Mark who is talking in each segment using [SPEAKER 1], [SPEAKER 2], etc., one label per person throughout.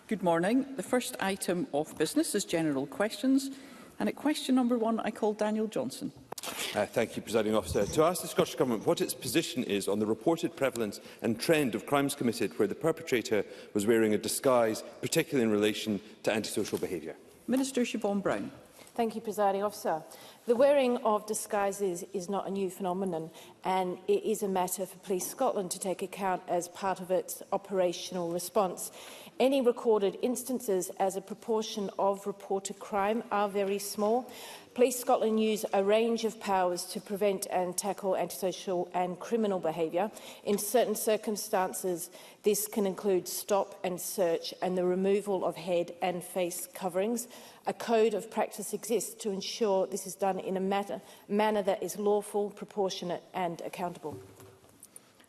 [SPEAKER 1] Good morning. The first item of business is general questions. And at question number 1, I call Daniel Johnson.
[SPEAKER 2] Thank you, Presiding Officer. To ask the Scottish Government what its position is on the reported prevalence and trend of crimes committed where the perpetrator was wearing a disguise, particularly in relation to antisocial behaviour.
[SPEAKER 1] Minister Siobhan Brown.
[SPEAKER 3] Thank you, Presiding Officer. The wearing of disguises is not a new phenomenon, and it is a matter for Police Scotland to take account as part of its operational response. Any recorded instances as a proportion of reported crime are very small. Police Scotland use a range of powers to prevent and tackle antisocial and criminal behaviour. In certain circumstances, this can include stop and search and the removal of head and face coverings. A code of practice exists to ensure this is done in a manner that is lawful, proportionate and accountable.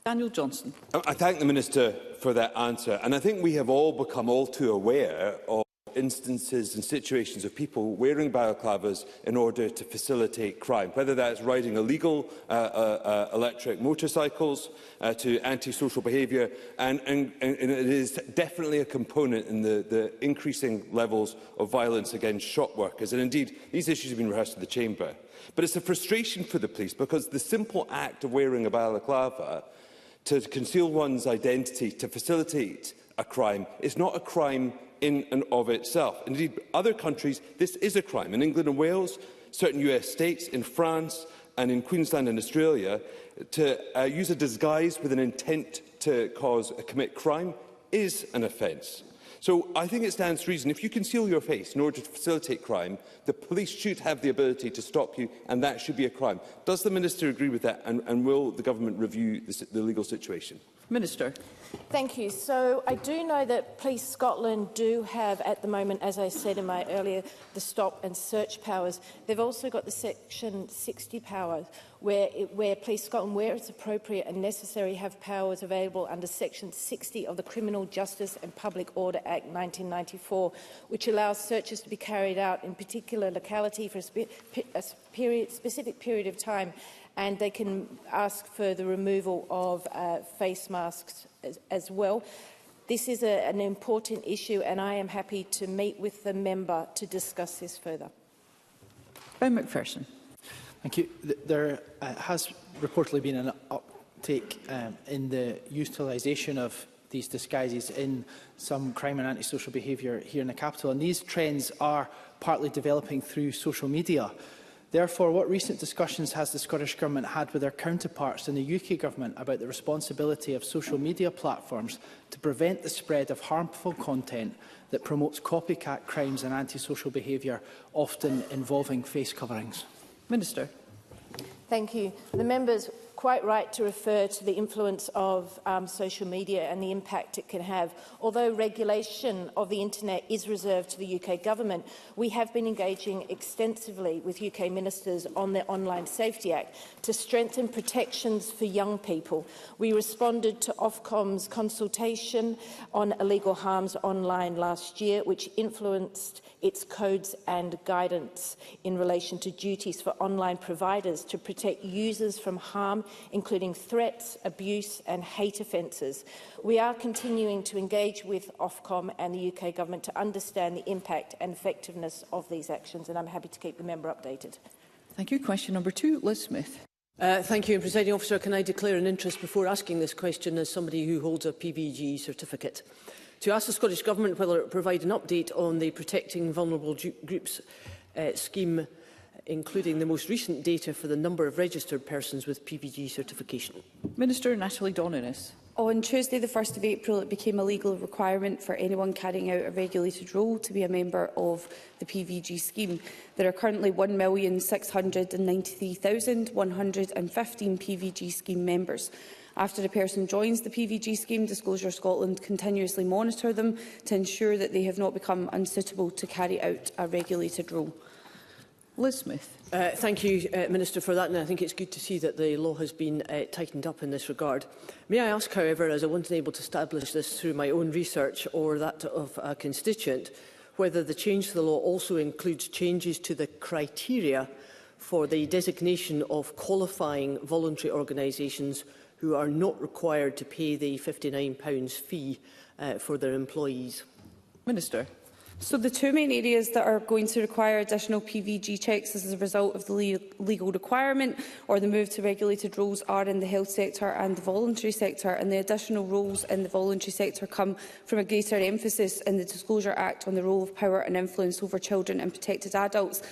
[SPEAKER 1] Daniel Johnson.
[SPEAKER 2] I thank the Minister for that answer, and I think we have all become all too aware of instances and situations of people wearing balaclavas in order to facilitate crime, whether that's riding illegal electric motorcycles to antisocial behaviour, and it is definitely a component in the increasing levels of violence against shop workers. And indeed, these issues have been rehearsed in the Chamber. But it's a frustration for the police because the simple act of wearing a balaclava to conceal one's identity, to facilitate a crime, is not a crime in and of itself. Indeed, other countries, this is a crime. In England and Wales, certain US states, in France and in Queensland and Australia, to use a disguise with an intent to commit crime is an offence. So I think it stands to reason, if you conceal your face in order to facilitate crime, the police should have the ability to stop you, and that should be a crime. Does the Minister agree with that, and will the Government review the legal situation?
[SPEAKER 1] Minister.
[SPEAKER 3] Thank you. So I do know that Police Scotland do have at the moment, as I said in my earlier, the stop and search powers. They've also got the Section 60 powers, where Police Scotland, where it's appropriate and necessary, have powers available under Section 60 of the Criminal Justice and Public Order Act 1994, which allows searches to be carried out in particular locality for a specific period of time, and they can ask for the removal of face masks as well. This is an important issue, and I am happy to meet with the member to discuss this further.
[SPEAKER 1] Ben Macpherson.
[SPEAKER 4] Thank you. There has reportedly been an uptake in the utilisation of these disguises in some crime and antisocial behaviour here in the capital, and these trends are partly developing through social media. Therefore, what recent discussions has the Scottish Government had with their counterparts in the UK Government about the responsibility of social media platforms to prevent the spread of harmful content that promotes copycat crimes and antisocial behaviour, often involving face coverings?
[SPEAKER 1] Minister.
[SPEAKER 3] Thank you. The member's quite right to refer to the influence of social media and the impact it can have. Although regulation of the internet is reserved to the UK Government, we have been engaging extensively with UK ministers on the Online Safety Act to strengthen protections for young people. We responded to Ofcom's consultation on illegal harms online last year, which influenced its codes and guidance in relation to duties for online providers to protect users from harm, including threats, abuse and hate offences. We are continuing to engage with Ofcom and the UK Government to understand the impact and effectiveness of these actions, and I'm happy to keep the member updated.
[SPEAKER 1] Thank you. Question number 2, Liz Smith.
[SPEAKER 5] Thank you, Presiding Officer. Can I declare an interest before asking this question as somebody who holds a PVG certificate? To ask the Scottish Government whether it provide an update on the Protecting Vulnerable Groups scheme, including the most recent data for the number of registered persons with PVG certification.
[SPEAKER 1] Minister Natalie Dononis.
[SPEAKER 6] On Tuesday, the 1st of April, it became a legal requirement for anyone carrying out a regulated role to be a member of the PVG scheme. There are currently 1,693,115 PVG scheme members. After a person joins the PVG scheme, Disclosure Scotland continuously monitor them to ensure that they have not become unsuitable to carry out a regulated role.
[SPEAKER 1] Liz Smith.
[SPEAKER 5] Thank you, Minister, for that, and I think it's good to see that the law has been tightened up in this regard. May I ask, however, as I wasn't able to establish this through my own research or that of a constituent, whether the change to the law also includes changes to the criteria for the designation of qualifying voluntary organisations who are not required to pay the £59 fee for their employees?
[SPEAKER 1] Minister.
[SPEAKER 6] So the two main areas that are going to require additional PVG checks as a result of the legal requirement or the move to regulated roles are in the health sector and the voluntary sector, and the additional roles in the voluntary sector come from a greater emphasis in the Disclosure Act on the role of power and influence over children and protected adults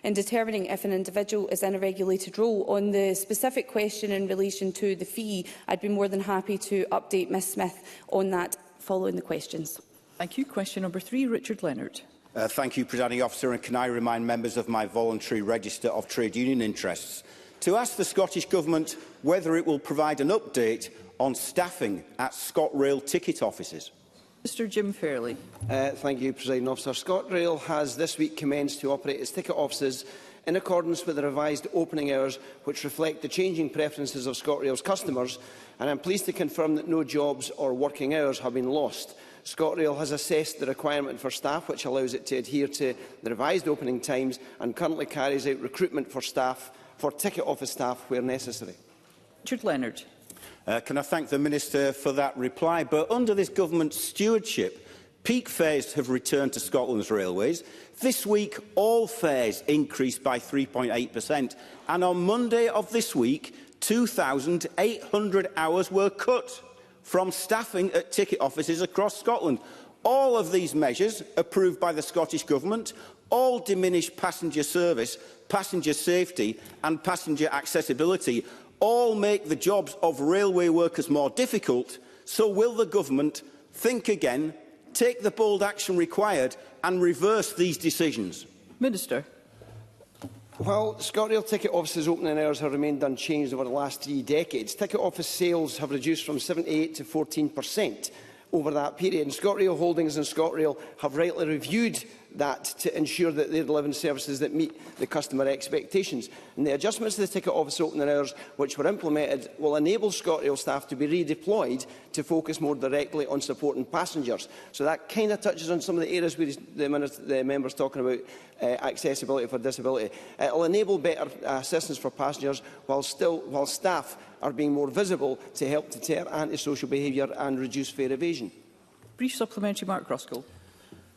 [SPEAKER 6] in determining if an individual is in a regulated role. On the specific question in relation to the fee, I'd be more than happy to update Ms Smith on that following the questions.
[SPEAKER 1] Thank you. Question number 3, Richard Leonard.
[SPEAKER 7] Thank you, Presiding Officer, and can I remind members of my voluntary register of trade union interests to ask the Scottish Government whether it will provide an update on staffing at ScotRail ticket offices.
[SPEAKER 1] Mr Jim Fairley.
[SPEAKER 8] Thank you, Presiding Officer. ScotRail has this week commenced to operate its ticket offices in accordance with the revised opening hours, which reflect the changing preferences of ScotRail's customers, and I am pleased to confirm that no jobs or working hours have been lost. ScotRail has assessed the requirement for staff, which allows it to adhere to the revised opening times, and currently carries out recruitment for ticket office staff where necessary.
[SPEAKER 1] Richard Leonard.
[SPEAKER 7] Can I thank the Minister for that reply? But under this government's stewardship, peak fares have returned to Scotland's railways. This week, all fares increased by 3.8%, and on Monday of this week, 2,800 hours were cut from staffing at ticket offices across Scotland. All of these measures, approved by the Scottish Government, all diminish passenger service, passenger safety and passenger accessibility, all make the jobs of railway workers more difficult. So will the Government think again, take the bold action required and reverse these decisions?
[SPEAKER 1] Minister.
[SPEAKER 8] While ScotRail ticket offices' opening hours have remained unchanged over the last 3 decades, ticket office sales have reduced from 78 to 14% over that period. And ScotRail Holdings and ScotRail have rightly reviewed that to ensure that they are delivering services that meet the customer expectations. And the adjustments to the ticket office opening hours which were implemented will enable ScotRail staff to be redeployed to focus more directly on supporting passengers. So that kind of touches on some of the areas where the member's talking about accessibility for disability. It will enable better assistance for passengers while staff are being more visible to help deter antisocial behaviour and reduce fare evasion.
[SPEAKER 1] Brief supplementary, Mark Ruskell.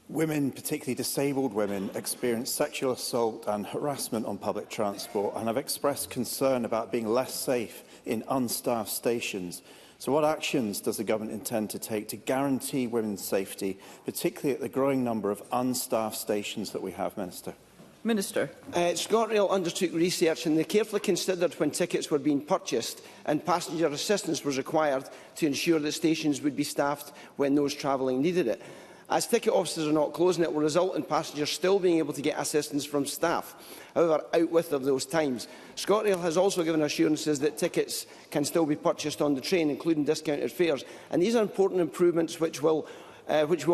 [SPEAKER 9] Women, particularly disabled women, experience sexual assault and harassment on public transport and have expressed concern about being less safe in unstaffed stations. So what actions does the Government intend to take to guarantee women's safety, particularly at the growing number of unstaffed stations that we have, Minister?
[SPEAKER 1] Minister.
[SPEAKER 8] ScotRail undertook research and they carefully considered when tickets were being purchased and passenger assistance was required to ensure that stations would be staffed when those travelling needed it. As ticket offices are not closing, it will result in passengers still being able to get assistance from staff, however, outwith of those times. ScotRail has also given assurances that tickets can still be purchased on the train, including discounted fares. And these are important improvements which we all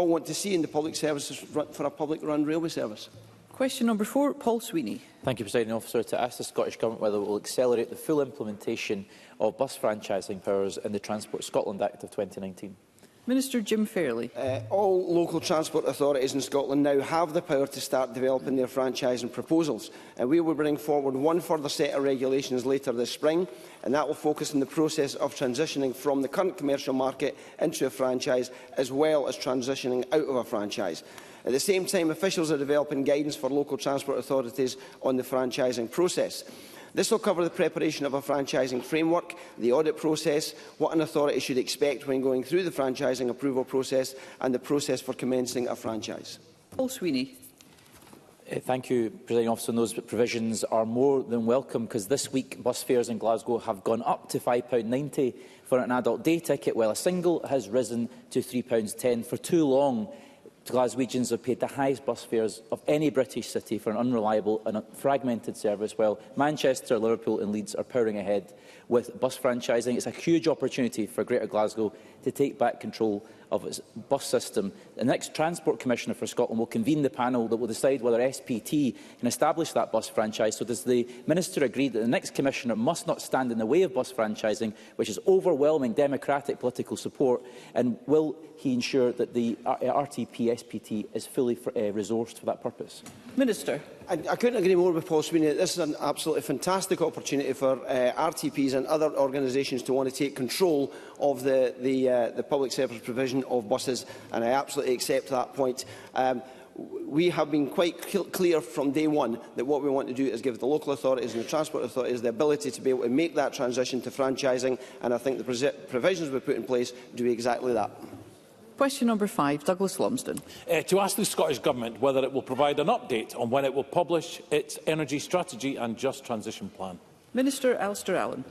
[SPEAKER 8] want to see in the public services for a public-run railway service.
[SPEAKER 1] Question number 4, Paul Sweeney.
[SPEAKER 10] Thank you, Presiding Officer. To ask the Scottish Government whether it will accelerate the full implementation of bus franchising powers in the Transport Scotland Act of 2019.
[SPEAKER 1] Minister Jim Fairley.
[SPEAKER 8] All local transport authorities in Scotland now have the power to start developing their franchising proposals, and we will bring forward one further set of regulations later this spring, and that will focus on the process of transitioning from the current commercial market into a franchise, as well as transitioning out of a franchise. At the same time, officials are developing guidance for local transport authorities on the franchising process. This will cover the preparation of a franchising framework, the audit process, what an authority should expect when going through the franchising approval process, and the process for commencing a franchise.
[SPEAKER 1] Paul Sweeney.
[SPEAKER 10] Thank you, Presiding Officer. And those provisions are more than welcome, because this week bus fares in Glasgow have gone up to £5.90 for an adult day ticket, while a single has risen to £3.10. For too long, Glaswegians have paid the highest bus fares of any British city for an unreliable and fragmented service, while Manchester, Liverpool and Leeds are powering ahead with bus franchising. It's a huge opportunity for Greater Glasgow to take back control of its bus system. The next Transport Commissioner for Scotland will convene the panel that will decide whether SPT can establish that bus franchise. So does the Minister agree that the next Commissioner must not stand in the way of bus franchising, which is overwhelming democratic political support, and will he ensure that the RTP SPT is fully resourced for that purpose.
[SPEAKER 1] Minister.
[SPEAKER 8] I couldn't agree more with Paul Swinney. This is an absolutely fantastic opportunity for RTPs and other organisations to want to take control of the public service provision of buses, and I absolutely accept that point. We have been quite clear from day one that what we want to do is give the local authorities and the transport authorities the ability to be able to make that transition to franchising, and I think the provisions we put in place do exactly that.
[SPEAKER 1] Question number 5, Douglas Lumsden.
[SPEAKER 11] To ask the Scottish Government whether it will provide an update on when it will publish its energy strategy and just transition plan.
[SPEAKER 1] Minister Alistair Allen.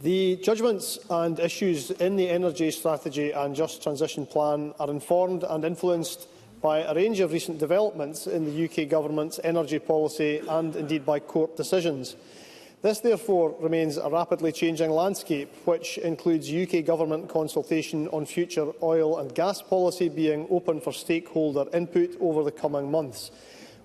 [SPEAKER 12] The judgments and issues in the energy strategy and just transition plan are informed and influenced by a range of recent developments in the UK Government's energy policy and indeed by court decisions. This, therefore, remains a rapidly changing landscape, which includes UK Government consultation on future oil and gas policy being open for stakeholder input over the coming months.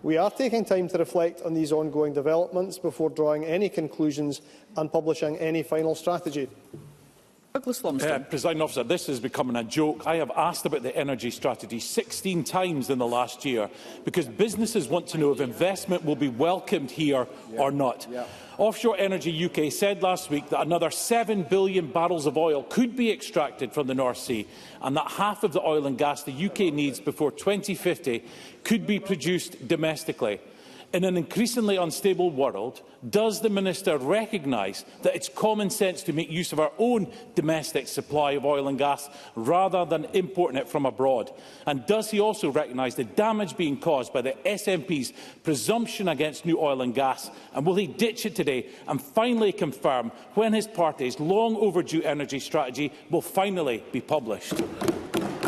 [SPEAKER 12] We are taking time to reflect on these ongoing developments before drawing any conclusions and publishing any final strategy.
[SPEAKER 1] Douglas Lumsden.
[SPEAKER 11] Presiding Officer, this is becoming a joke. I have asked about the energy strategy 16 times in the last year because businesses want to know if investment will be welcomed here or not. Offshore Energy UK said last week that another 7 billion barrels of oil could be extracted from the North Sea and that half of the oil and gas the UK needs before 2050 could be produced domestically. In an increasingly unstable world, does the Minister recognise that it's common sense to make use of our own domestic supply of oil and gas rather than importing it from abroad? And does he also recognise the damage being caused by the SNP's presumption against new oil and gas? And will he ditch it today and finally confirm when his party's long overdue energy strategy will finally be published?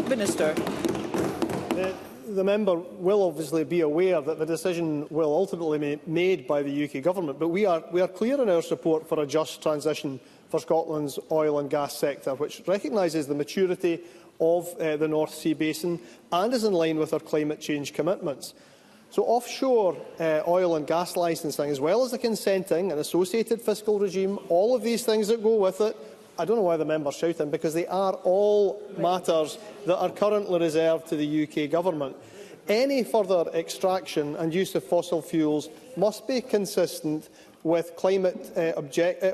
[SPEAKER 1] Minister.
[SPEAKER 12] The member will obviously be aware that the decision will ultimately be made by the UK Government, but we are clear in our support for a just transition for Scotland's oil and gas sector, which recognises the maturity of the North Sea basin and is in line with our climate change commitments. So offshore oil and gas licensing, as well as the consenting and associated fiscal regime, all of these things that go with it, I don't know why the member's shouting, because they are all matters that are currently reserved to the UK Government. Any further extraction and use of fossil fuels must be consistent with climate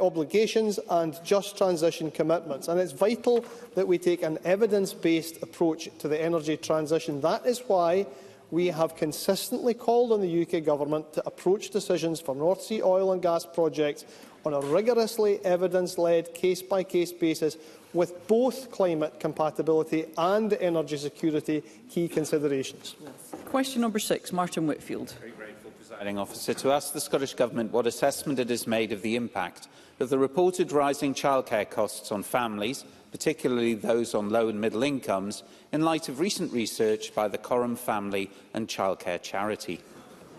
[SPEAKER 12] obligations and just transition commitments. And it's vital that we take an evidence-based approach to the energy transition. That is why we have consistently called on the UK Government to approach decisions for North Sea oil and gas projects on a rigorously evidence-led, case-by-case basis, with both climate compatibility and energy security key considerations.
[SPEAKER 1] Question number 6, Martin Whitfield.
[SPEAKER 13] Very grateful, Presiding Officer, to ask the Scottish Government what assessment it has made of the impact of the reported rising childcare costs on families, particularly those on low and middle incomes, in light of recent research by the Coram Family and Childcare Charity.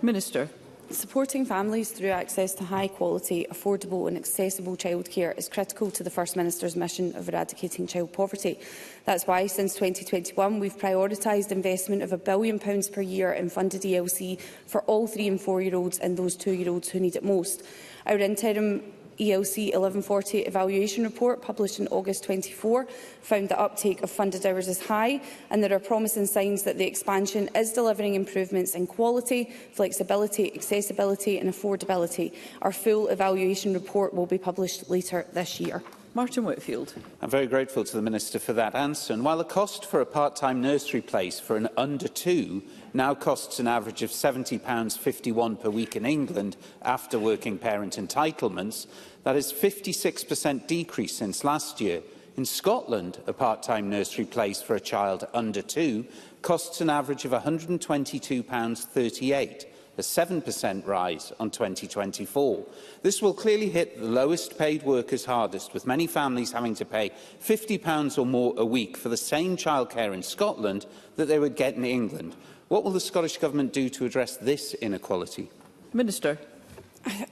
[SPEAKER 1] Minister.
[SPEAKER 6] Supporting families through access to high-quality, affordable and accessible childcare is critical to the First Minister's mission of eradicating child poverty. That's why, since 2021, we've prioritised investment of £1 billion per year in funded ELC for all 3- and 4-year-olds and those 2-year-olds who need it most. Our interim ELC 1140 evaluation report, published in August 24, found that uptake of funded hours is high, and there are promising signs that the expansion is delivering improvements in quality, flexibility, accessibility and affordability. Our full evaluation report will be published later this year.
[SPEAKER 1] Martin Whitfield.
[SPEAKER 13] I'm very grateful to the Minister for that answer. And while the cost for a part-time nursery place for an under 2 now costs an average of £70.51 per week in England after working parent entitlements, that is 56% decrease since last year. In Scotland, a part-time nursery place for a child under 2 costs an average of £122.38. a 7% rise on 2024. This will clearly hit the lowest paid workers hardest, with many families having to pay £50 or more a week for the same childcare in Scotland that they would get in England. What will the Scottish Government do to address this inequality?
[SPEAKER 1] Minister.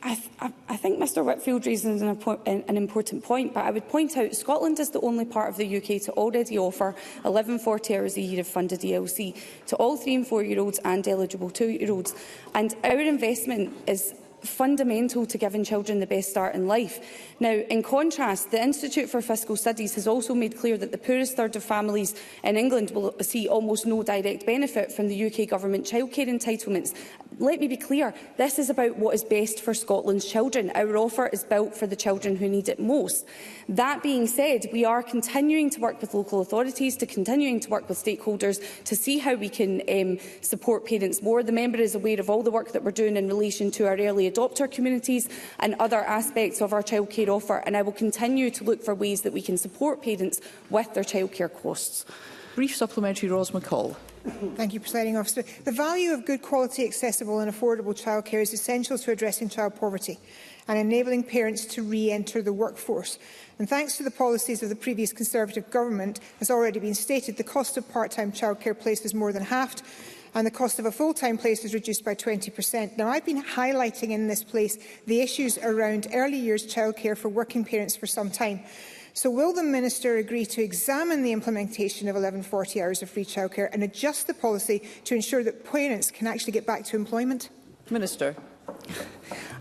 [SPEAKER 6] I think Mr Whitfield raises an important point, but I would point out Scotland is the only part of the UK to already offer 1140 hours a year of funded ELC to all 3- and 4-year-olds and eligible 2-year-olds. And our investment is fundamental to giving children the best start in life. Now, in contrast, the Institute for Fiscal Studies has also made clear that the poorest third of families in England will see almost no direct benefit from the UK Government childcare entitlements. Let me be clear, this is about what is best for Scotland's children. Our offer is built for the children who need it most. That being said, we are continuing to work with local authorities, continuing to work with stakeholders to see how we can support parents more. The member is aware of all the work that we're doing in relation to our early adopter communities and other aspects of our childcare offer, and I will continue to look for ways that we can support parents with their childcare costs.
[SPEAKER 1] Brief supplementary, Ros McCall.
[SPEAKER 14] Thank you, Presiding Officer. The value of good quality, accessible and affordable childcare is essential to addressing child poverty and enabling parents to re-enter the workforce. And thanks to the policies of the previous Conservative Government, as already been stated, the cost of part-time childcare place is more than halved and the cost of a full-time place is reduced by 20%. Now, I've been highlighting in this place the issues around early years childcare for working parents for some time. So will the Minister agree to examine the implementation of 1140 hours of free childcare and adjust the policy to ensure that parents can actually get back to employment?
[SPEAKER 1] Minister.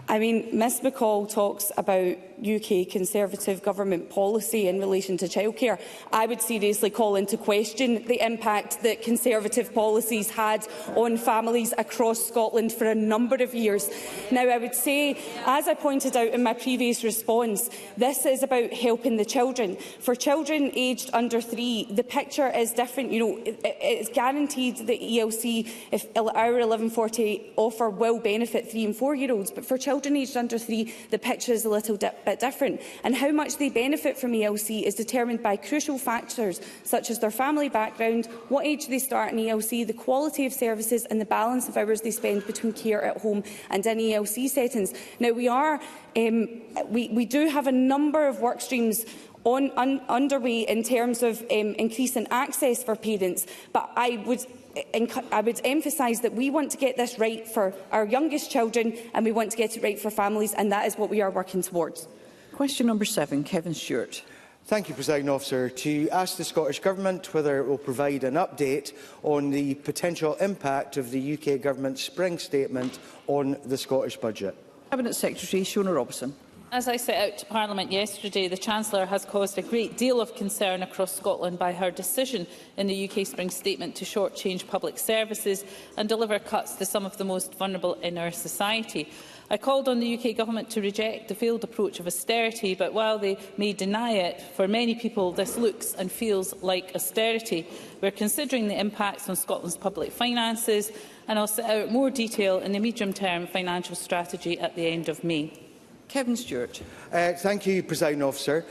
[SPEAKER 6] I mean, Ms McCall talks about UK Conservative Government policy in relation to childcare. I would seriously call into question the impact that Conservative policies had on families across Scotland for a number of years. Now, I would say, as I pointed out in my previous response, this is about helping the children. For children aged under 3, the picture is different. You know, it's guaranteed that ELC, if our 1140 offer, will benefit 3- and 4-year-olds, but for children aged under 3, the picture is a little bit different. And how much they benefit from ELC is determined by crucial factors such as their family background, what age they start in ELC, the quality of services and the balance of hours they spend between care at home and in ELC settings. Now, we do have a number of work streams underway in terms of increasing access for parents, but I would emphasise that we want to get this right for our youngest children and we want to get it right for families, and that is what we are working towards.
[SPEAKER 1] Question number 7, Kevin Stewart.
[SPEAKER 15] Thank you, Presiding Officer. To ask the Scottish Government whether it will provide an update on the potential impact of the UK Government's spring statement on the Scottish budget.
[SPEAKER 1] Cabinet Secretary Shona Robson.
[SPEAKER 16] As I set out to Parliament yesterday, the Chancellor has caused a great deal of concern across Scotland by her decision in the UK Spring Statement to shortchange public services and deliver cuts to some of the most vulnerable in our society. I called on the UK Government to reject the failed approach of austerity, but while they may deny it, for many people this looks and feels like austerity. We are considering the impacts on Scotland's public finances, and I will set out more detail in the medium-term financial strategy at the end of May.
[SPEAKER 1] Kevin Stewart.
[SPEAKER 15] Thank you, Presiding Officer.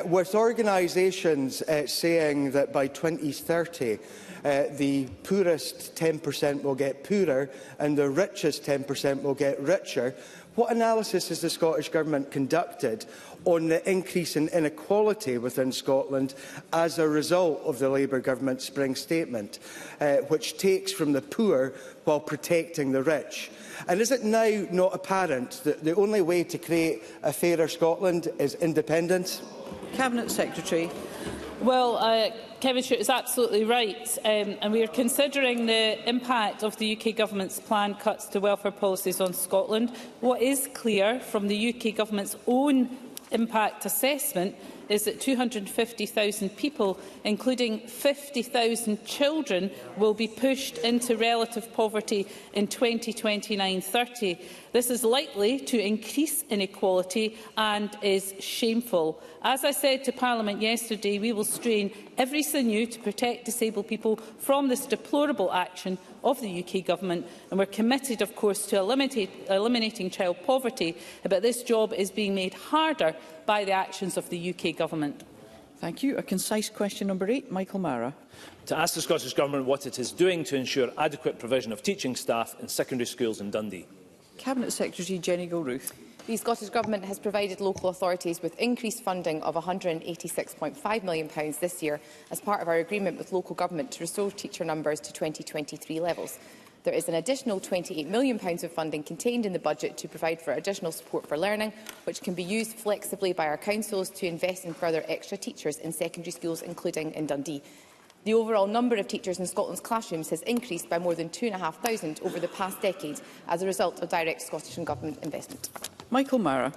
[SPEAKER 15] With organisations saying that by 2030 the poorest 10% will get poorer and the richest 10% will get richer, what analysis has the Scottish Government conducted on the increase in inequality within Scotland as a result of the Labour Government's spring statement, which takes from the poor while protecting the rich? And is it now not apparent that the only way to create a fairer Scotland is independence?
[SPEAKER 1] Cabinet Secretary.
[SPEAKER 16] Well, Kevin Stewart is absolutely right, and we are considering the impact of the UK Government's planned cuts to welfare policies on Scotland. What is clear from the UK Government's own impact assessment is that 250,000 people, including 50,000 children, will be pushed into relative poverty in 2029-30. This is likely to increase inequality and is shameful. As I said to Parliament yesterday, we will strain every sinew to protect disabled people from this deplorable action of the UK Government, and we are committed, of course, to eliminating child poverty, but this job is being made harder by the actions of the UK Government.
[SPEAKER 1] Thank you. A concise question number 8, Michael Mara.
[SPEAKER 17] To ask the Scottish Government what it is doing to ensure adequate provision of teaching staff in secondary schools in Dundee.
[SPEAKER 1] Cabinet Secretary Jenny Gilruth.
[SPEAKER 18] The Scottish Government has provided local authorities with increased funding of £186.5 million this year as part of our agreement with local government to restore teacher numbers to 2023 levels. There is an additional £28 million of funding contained in the budget to provide for additional support for learning, which can be used flexibly by our councils to invest in further extra teachers in secondary schools, including in Dundee. The overall number of teachers in Scotland's classrooms has increased by more than 2,500 over the past decade as a result of direct Scottish and Government investment.
[SPEAKER 1] Michael Mara.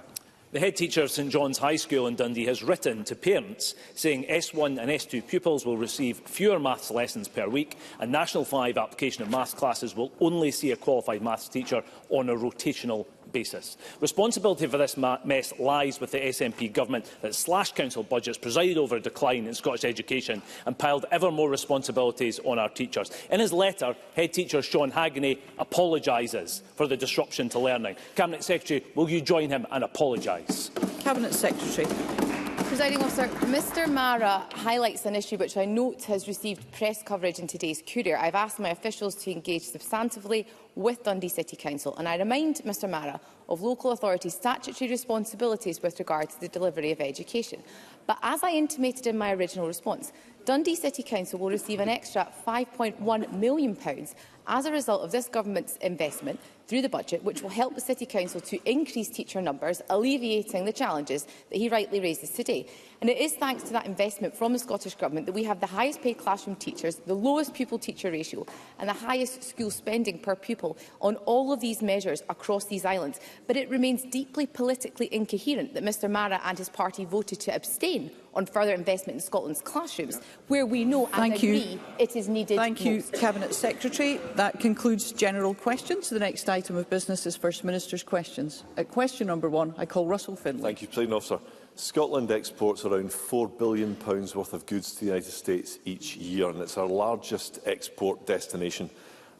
[SPEAKER 17] The head teacher of St John's High School in Dundee has written to parents saying S1 and S2 pupils will receive fewer maths lessons per week, and National 5 application of maths classes will only see a qualified maths teacher on a rotational basis. Responsibility for this mess lies with the SNP government that slashed council budgets, presided over a decline in Scottish education and piled ever more responsibilities on our teachers. In his letter, head teacher Sean Hagney apologises for the disruption to learning. Cabinet Secretary, will you join him and apologise?
[SPEAKER 1] Cabinet Secretary.
[SPEAKER 18] Presiding Officer, Mr Mara highlights an issue which I note has received press coverage in today's Courier. I've asked my officials to engage substantively with Dundee City Council, and I remind Mr Mara of local authorities' statutory responsibilities with regard to the delivery of education. But as I intimated in my original response, Dundee City Council will receive an extra £5.1 million as a result of this government's investment through the budget, which will help the City Council to increase teacher numbers, alleviating the challenges that he rightly raises today. And it is thanks to that investment from the Scottish Government that we have the highest paid classroom teachers, the lowest pupil-teacher ratio and the highest school spending per pupil on all of these measures across these islands. But it remains deeply politically incoherent that Mr Mara and his party voted to abstain on further investment in Scotland's classrooms, where we know and agree it is needed most.
[SPEAKER 1] Thank you, Cabinet Secretary. That concludes general questions. The next item of business is First Minister's questions. At question number 1, I call Russell Findlay.
[SPEAKER 19] Thank you, Presiding Officer. Scotland exports around £4 billion worth of goods to the United States each year, and it's our largest export destination.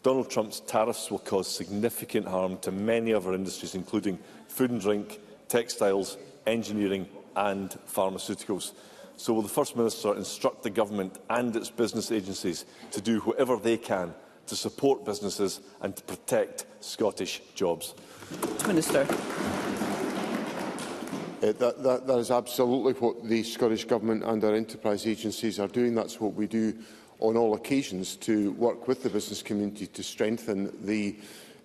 [SPEAKER 19] Donald Trump's tariffs will cause significant harm to many of our industries, including food and drink, textiles, engineering and pharmaceuticals. So will the First Minister instruct the Government and its business agencies to do whatever they can to support businesses and to protect Scottish jobs?
[SPEAKER 1] Minister.
[SPEAKER 20] That is absolutely what the Scottish Government and our enterprise agencies are doing. That's what we do on all occasions, to work with the business community to strengthen the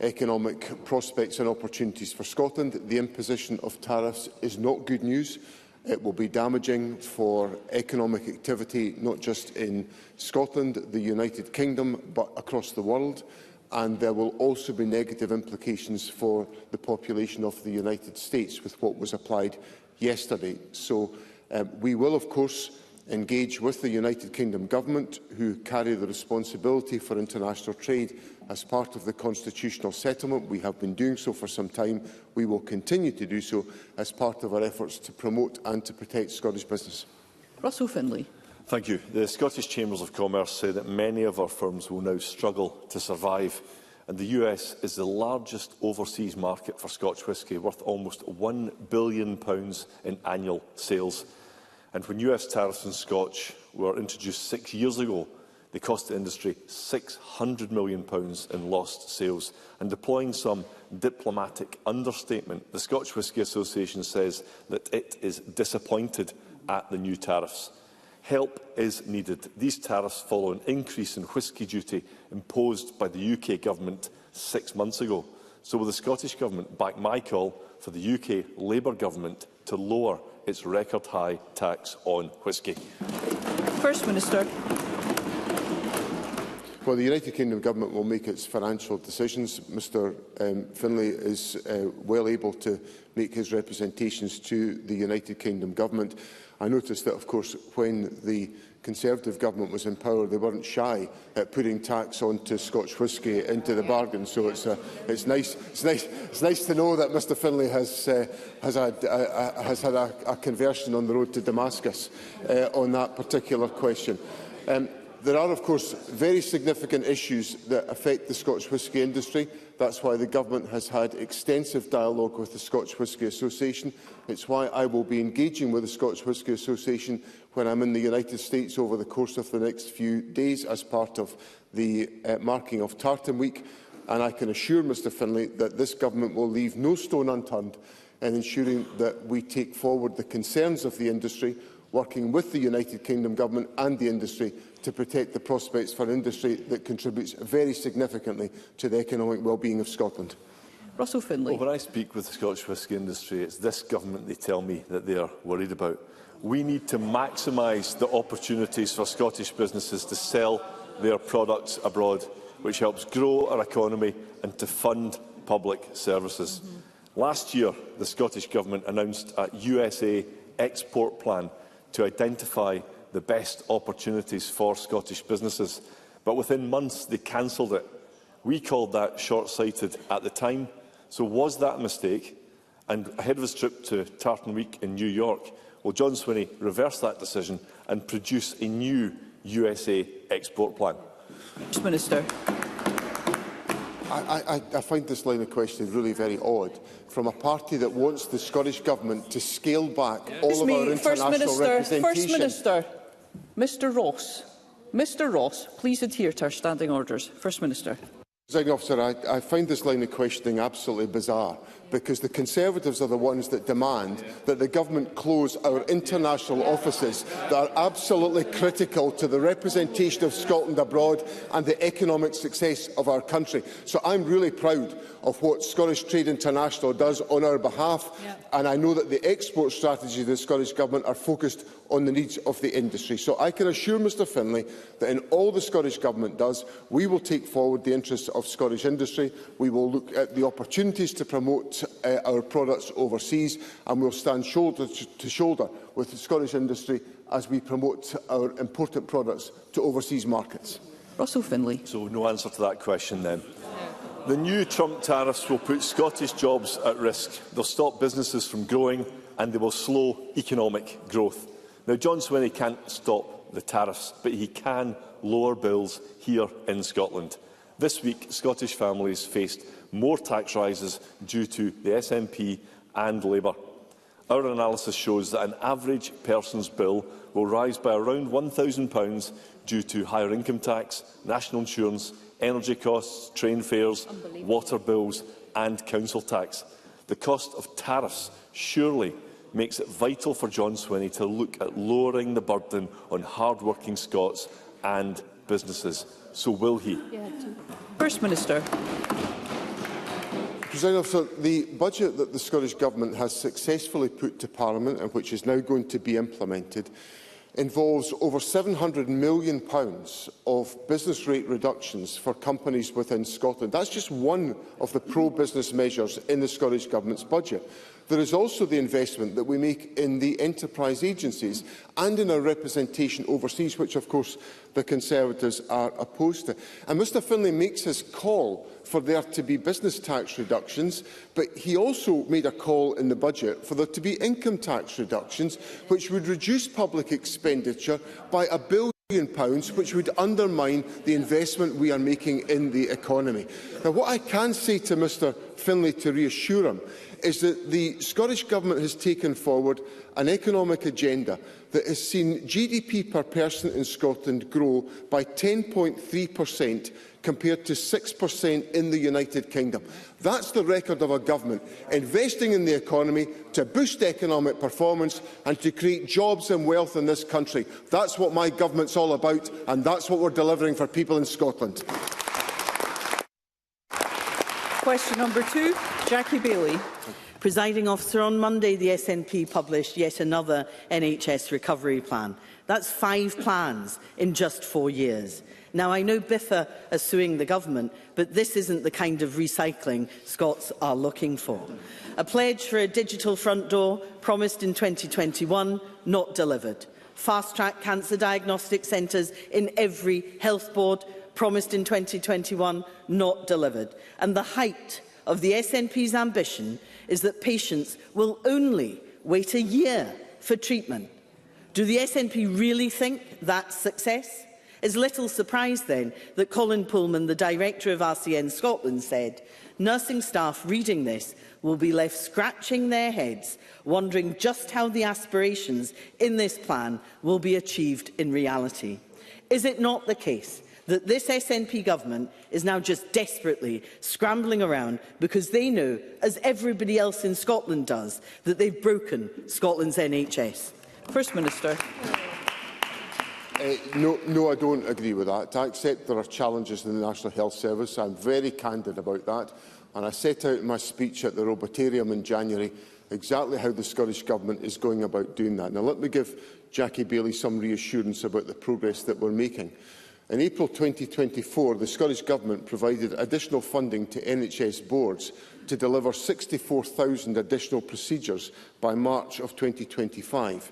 [SPEAKER 20] economic prospects and opportunities for Scotland. The imposition of tariffs is not good news. It will be damaging for economic activity, not just in Scotland, the United Kingdom, but across the world. And there will also be negative implications for the population of the United States with what was applied yesterday. So we will, of course, engage with the United Kingdom Government, who carry the responsibility for international trade as part of the constitutional settlement. We have been doing so for some time. We will continue to do so as part of our efforts to promote and to protect Scottish business.
[SPEAKER 1] Russell Findlay.
[SPEAKER 19] Thank you. The Scottish Chambers of Commerce say that many of our firms will now struggle to survive, and the US is the largest overseas market for Scotch whisky, worth almost £1 billion in annual sales. And when US tariffs on Scotch were introduced 6 years ago, they cost the industry £600 million in lost sales. And deploying some diplomatic understatement, the Scotch Whisky Association says that it is disappointed at the new tariffs. Help is needed. These tariffs follow an increase in whisky duty imposed by the UK Government 6 months ago. So will the Scottish Government back my call for the UK Labour Government to lower its record-high tax on whisky?
[SPEAKER 1] First Minister.
[SPEAKER 20] Well, the United Kingdom Government will make its financial decisions. Mr Findlay is well able to make his representations to the United Kingdom Government. I noticed that, of course, when the Conservative Government was in power, they weren't shy at putting tax onto Scotch whisky into the bargain. So it's nice to know that Mr Findlay has had a conversion on the road to Damascus on that particular question. There are, of course, very significant issues that affect the Scotch whisky industry. That's why the Government has had extensive dialogue with the Scotch Whisky Association. It's why I will be engaging with the Scotch Whisky Association when I'm in the United States over the course of the next few days as part of the marking of Tartan Week. And I can assure Mr Findlay that this Government will leave no stone unturned in ensuring that we take forward the concerns of the industry, working with the United Kingdom Government and the industry to protect the prospects for industry that contributes very significantly to the economic well-being of Scotland.
[SPEAKER 1] Russell Findlay.
[SPEAKER 19] Well, when I speak with the Scotch whisky industry, it's this Government they tell me that they are worried about. we need to maximise the opportunities for Scottish businesses to sell their products abroad, which helps grow our economy and to fund public services. Last year, the Scottish Government announced a USA export plan to identify the best opportunities for Scottish businesses, but within months they cancelled it. We called that short-sighted at the time. So was that a mistake? And ahead of his trip to Tartan Week in New York, will John Swinney reverse that decision and produce a new USA export plan?
[SPEAKER 1] Minister.
[SPEAKER 20] I find this line of questioning really very odd from a party that wants the Scottish Government to scale back all of our international representation.
[SPEAKER 1] First Minister, Mr Ross. Mr Ross, please adhere to our standing orders. First Minister.
[SPEAKER 20] Presiding Officer, I find this line of questioning absolutely bizarre, because the Conservatives are the ones that demand that the Government close our international offices that are absolutely critical to the representation of Scotland abroad and the economic success of our country. So I'm really proud of what Scottish Trade International does on our behalf, and I know that the export strategy of the Scottish Government are focused on the needs of the industry. So I can assure Mr Findlay that in all the Scottish Government does, we will take forward the interests of Scottish industry, we will look at the opportunities to promote our products overseas, and we will stand shoulder to shoulder with the Scottish industry as we promote our important products to overseas markets.
[SPEAKER 1] Russell Findlay.
[SPEAKER 19] So no answer to that question then. The new Trump tariffs will put Scottish jobs at risk. They'll stop businesses from growing and they will slow economic growth. Now, John Swinney can't stop the tariffs, but he can lower bills here in Scotland. This week, Scottish families faced more tax rises due to the SNP and Labour. Our analysis shows that an average person's bill will rise by around £1,000 due to higher income tax, national insurance, energy costs, train fares, water bills and council tax. The cost of tariffs surely makes it vital for John Swinney to look at lowering the burden on hard-working Scots and businesses. So will he?
[SPEAKER 1] First Minister.
[SPEAKER 20] Presiding Officer, the budget that the Scottish Government has successfully put to Parliament and which is now going to be implemented involves over £700 million of business rate reductions for companies within Scotland. That's just one of the pro-business measures in the Scottish Government's budget. There is also the investment that we make in the enterprise agencies and in our representation overseas, which of course the Conservatives are opposed to. And Mr Findlay makes his call for there to be business tax reductions, but he also made a call in the budget for there to be income tax reductions, which would reduce public expenditure by £1 billion, which would undermine the investment we are making in the economy. Now, what I can say to Mr Findlay to reassure him is that the Scottish Government has taken forward an economic agenda that has seen GDP per person in Scotland grow by 10.3% compared to 6% in the United Kingdom. That's the record of a government investing in the economy to boost economic performance and to create jobs and wealth in this country. That's what my government's all about, and that's what we're delivering for people in Scotland.
[SPEAKER 1] Question number 2, Jackie Bailey.
[SPEAKER 21] Presiding Officer, on Monday the SNP published yet another NHS recovery plan. That's 5 plans in just 4 years. Now, I know Biffa are suing the government, but this isn't the kind of recycling Scots are looking for. A pledge for a digital front door promised in 2021, not delivered. Fast-track cancer diagnostic centres in every health board promised in 2021, not delivered. And the height of the SNP's ambition is that patients will only wait a year for treatment. Do the SNP really think that's success? It's little surprise then that Colin Pullman, the director of RCN Scotland, said nursing staff reading this will be left scratching their heads, wondering just how the aspirations in this plan will be achieved in reality. Is it not the case that this SNP government is now just desperately scrambling around because they know, as everybody else in Scotland does, that they've broken Scotland's NHS?
[SPEAKER 1] First Minister.
[SPEAKER 20] No, I don't agree with that. I accept there are challenges in the National Health Service. I'm very candid about that. And I set out in my speech at the Robotarium in January exactly how the Scottish Government is going about doing that. Now, let me give Jackie Baillie some reassurance about the progress that we're making. In April 2024, the Scottish Government provided additional funding to NHS boards to deliver 64,000 additional procedures by March of 2025.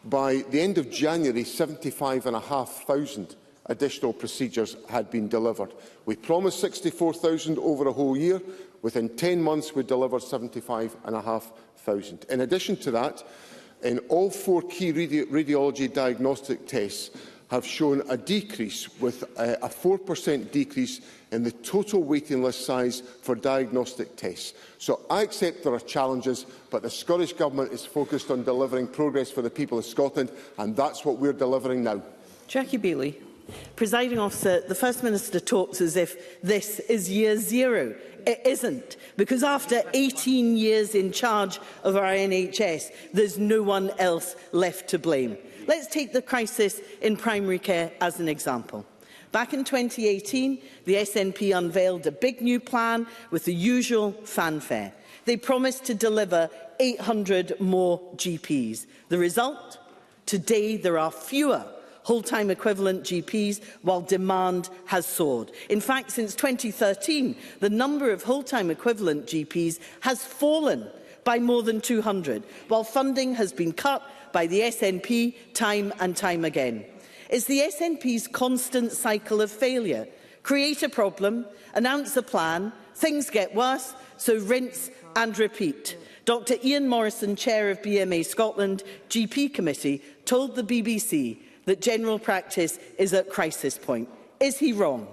[SPEAKER 20] By the end of January, 75,500 additional procedures had been delivered. We promised 64,000 over a whole year. Within 10 months, we delivered 75,500. In addition to that, in all 4 key radiology diagnostic tests have shown a decrease, with a 4% decrease in the total waiting list size for diagnostic tests. So I accept there are challenges, but the Scottish Government is focused on delivering progress for the people of Scotland, and that's what we're delivering now.
[SPEAKER 21] Jackie Baillie. Presiding Officer, the First Minister talks as if this is year zero. It isn't, because after 18 years in charge of our NHS, there's no one else left to blame. Let's take the crisis in primary care as an example. Back in 2018, the SNP unveiled a big new plan with the usual fanfare. They promised to deliver 800 more GPs. The result? Today there are fewer whole-time equivalent GPs, while demand has soared. In fact, since 2013, the number of whole-time equivalent GPs has fallen by more than 200, while funding has been cut by the SNP time and time again. It's the SNP's constant cycle of failure. Create a problem, announce a plan, things get worse, so rinse and repeat. Dr Ian Morrison, Chair of BMA Scotland GP Committee, told the BBC that general practice is at crisis point. Is he wrong?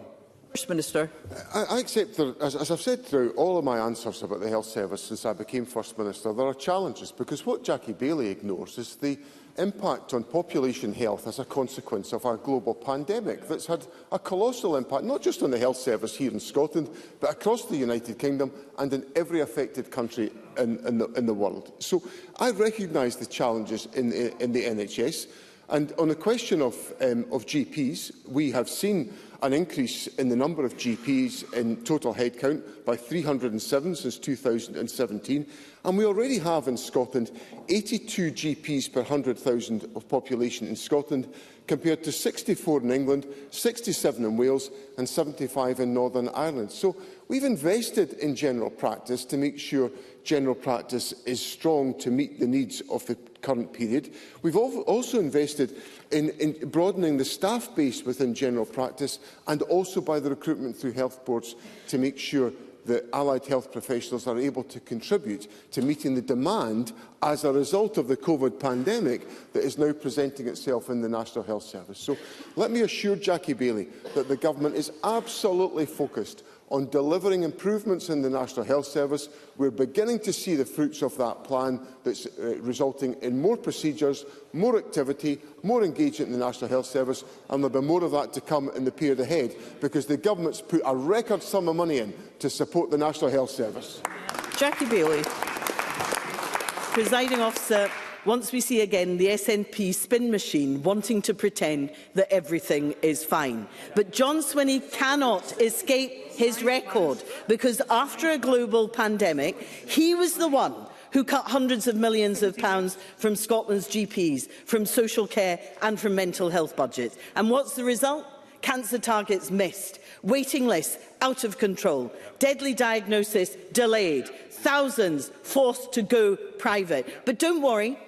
[SPEAKER 1] First Minister.
[SPEAKER 20] I accept that, as I've said through all of my answers about the health service since I became First Minister, there are challenges, because what Jackie Baillie ignores is the impact on population health as a consequence of our global pandemic that's had a colossal impact, not just on the health service here in Scotland, but across the United Kingdom and in every affected country in the world. So I recognise the challenges in the NHS. And on the question of GPs, we have seen an increase in the number of GPs in total headcount by 307 since 2017, and we already have in Scotland 82 GPs per 100,000 of population in Scotland, compared to 64 in England, 67 in Wales and 75 in Northern Ireland. So we've invested in general practice to make sure general practice is strong to meet the needs of the current period. We've also invested in broadening the staff base within general practice, and also by the recruitment through health boards to make sure that allied health professionals are able to contribute to meeting the demand as a result of the COVID pandemic that is now presenting itself in the National Health Service. So let me assure Jackie Baillie that the Government is absolutely focused on delivering improvements in the National Health Service. We're beginning to see the fruits of that plan that's resulting in more procedures, more activity, more engagement in the National Health Service, and there'll be more of that to come in the period ahead, because the Government's put a record sum of money in to support the National Health Service.
[SPEAKER 21] Jackie Baillie. Presiding Officer, once we see again the SNP spin machine wanting to pretend that everything is fine. But John Swinney cannot escape his record, because after a global pandemic, he was the one who cut hundreds of millions of pounds from Scotland's GPs, from social care and from mental health budgets. And what's the result? Cancer targets missed, waiting lists out of control, deadly diagnosis delayed, thousands forced to go private. But don't worry,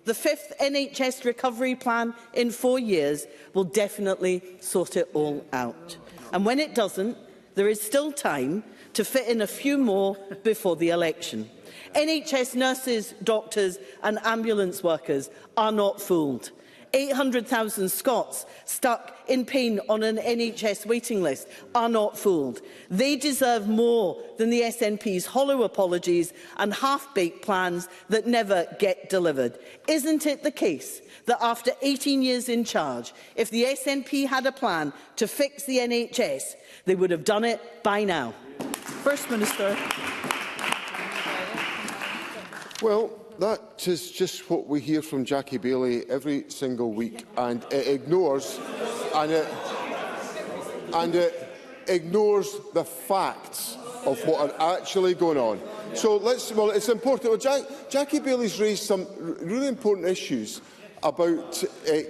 [SPEAKER 21] the 5th NHS recovery plan in 4 years will definitely sort it all out. And when it doesn't, there is still time to fit in a few more before the election. NHS nurses, doctors and ambulance workers are not fooled. 800,000 Scots stuck in pain on an NHS waiting list are not fooled. They deserve more than the SNP's hollow apologies and half-baked plans that never get delivered. Isn't it the case that after 18 years in charge, if the SNP had a plan to fix the NHS, they would have done it by now?
[SPEAKER 1] First Minister.
[SPEAKER 20] Well, that is just what we hear from Jackie Baillie every single week, and it ignores the facts. of what are actually going on. So well, it's important. Well, Jackie Bailey's raised some really important issues about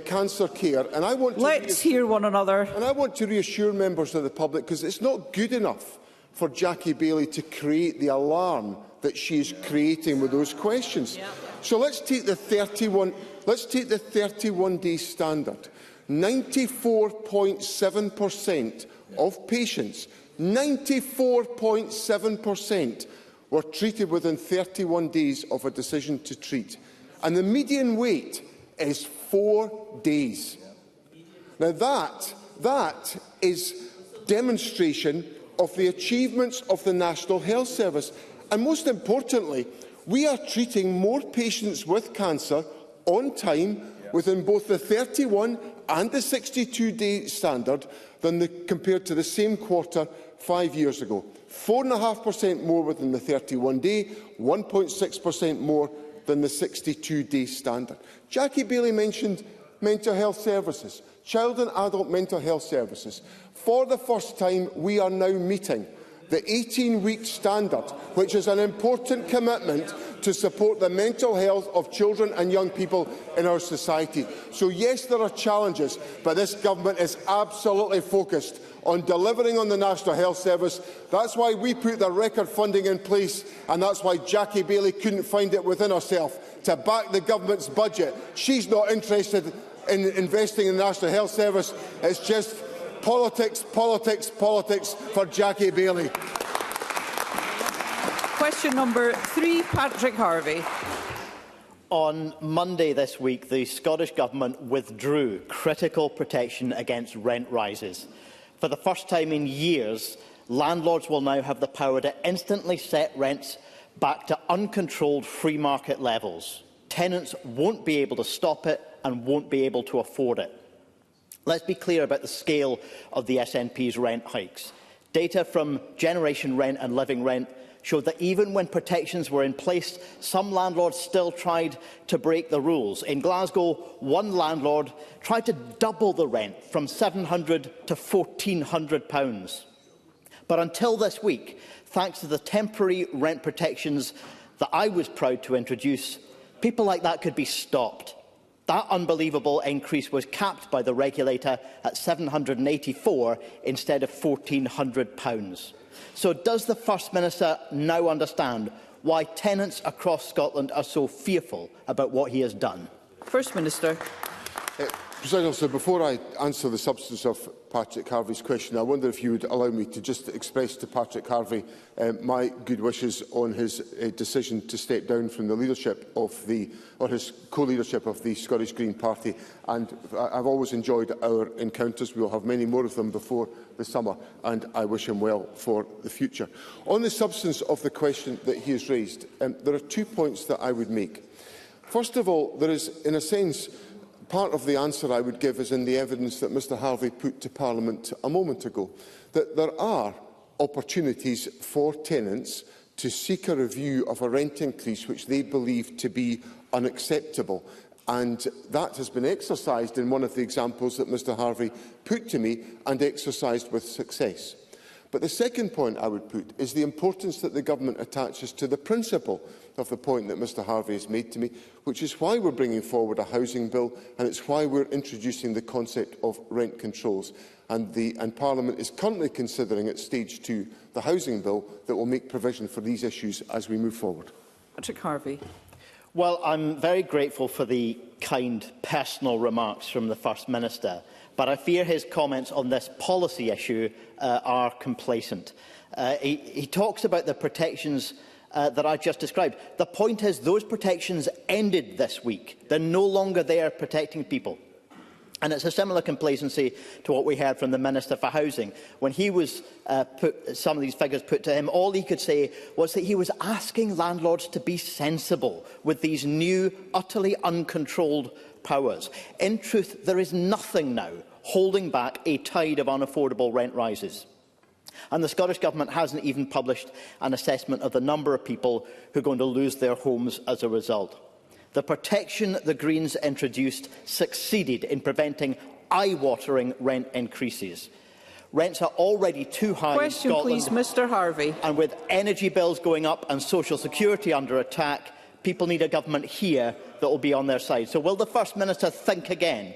[SPEAKER 20] cancer care, and I want to
[SPEAKER 1] let's hear one another.
[SPEAKER 20] And I want to reassure members of the public, because it's not good enough for Jackie Bailey to create the alarm that she is creating with those questions. Yeah. So let's take the 31-day standard. 94.7% of patients, 94.7%, were treated within 31 days of a decision to treat, and the median wait is 4 days. Now that is demonstration of the achievements of the National Health Service, and most importantly, we are treating more patients with cancer on time within both the 31 and the 62-day standard than compared to the same quarter 5 years ago. 4.5% more within the 31-day, 1.6% more than the 62-day standard. Jackie Bailey mentioned mental health services, child and adult mental health services. For the first time, we are now meeting the 18-week standard, which is an important commitment to support the mental health of children and young people in our society. So yes, there are challenges, but this government is absolutely focused on delivering on the National Health Service. That's why we put the record funding in place, and that's why Jackie Bailey couldn't find it within herself to back the government's budget. She's not interested in investing in the National Health Service. It's just politics, politics, politics for Jackie Bailey.
[SPEAKER 1] Question number 3, Patrick Harvie.
[SPEAKER 2] On Monday this week, the Scottish Government withdrew critical protection against rent rises. For the first time in years, landlords will now have the power to instantly set rents back to uncontrolled free market levels. Tenants won't be able to stop it and won't be able to afford it. Let's be clear about the scale of the SNP's rent hikes. Data from Generation Rent and Living Rent showed that even when protections were in place, some landlords still tried to break the rules. In Glasgow, one landlord tried to double the rent from £700 to £1,400. But until this week, thanks to the temporary rent protections that I was proud to introduce, people like that could be stopped. That unbelievable increase was capped by the regulator at £784 instead of £1,400. So does the First Minister now understand why tenants across Scotland are so fearful about what he has done?
[SPEAKER 1] First Minister.
[SPEAKER 20] President Officer, before I answer the substance of Patrick Harvie's question, I wonder if you would allow me to just express to Patrick Harvie my good wishes on his decision to step down from the leadership of his co-leadership of the Scottish Green Party. And I've always enjoyed our encounters. We will have many more of them before the summer, and I wish him well for the future. On the substance of the question that he has raised, there are 2 points that I would make. First of all, there is, in a sense, part of the answer I would give is in the evidence that Mr Harvie put to Parliament a moment ago, that there are opportunities for tenants to seek a review of a rent increase which they believe to be unacceptable. And that has been exercised in one of the examples that Mr Harvie put to me, and exercised with success. But the second point I would put is the importance that the Government attaches to the principle of the point that Mr Harvie has made to me, which is why we're bringing forward a housing bill, and it's why we're introducing the concept of rent controls. And Parliament is currently considering at stage 2 the housing bill that will make provision for these issues as we move forward.
[SPEAKER 1] Patrick Harvie.
[SPEAKER 2] Well, I'm very grateful for the kind personal remarks from the First Minister, but I fear his comments on this policy issue are complacent. He talks about the protections that I just described. The point is those protections ended this week. They're no longer there protecting people. And it's a similar complacency to what we heard from the Minister for Housing. When he was some of these figures put to him, all he could say was that he was asking landlords to be sensible with these new, utterly uncontrolled powers. In truth, there is nothing now holding back a tide of unaffordable rent rises. And the Scottish Government hasn't even published an assessment of the number of people who are going to lose their homes as a result. The protection the Greens introduced succeeded in preventing eye-watering rent increases. Rents are already too high in Scotland.
[SPEAKER 1] Question, please, Mr Harvey.
[SPEAKER 2] And with energy bills going up and social security under attack, people need a government here that will be on their side. So will the First Minister think again,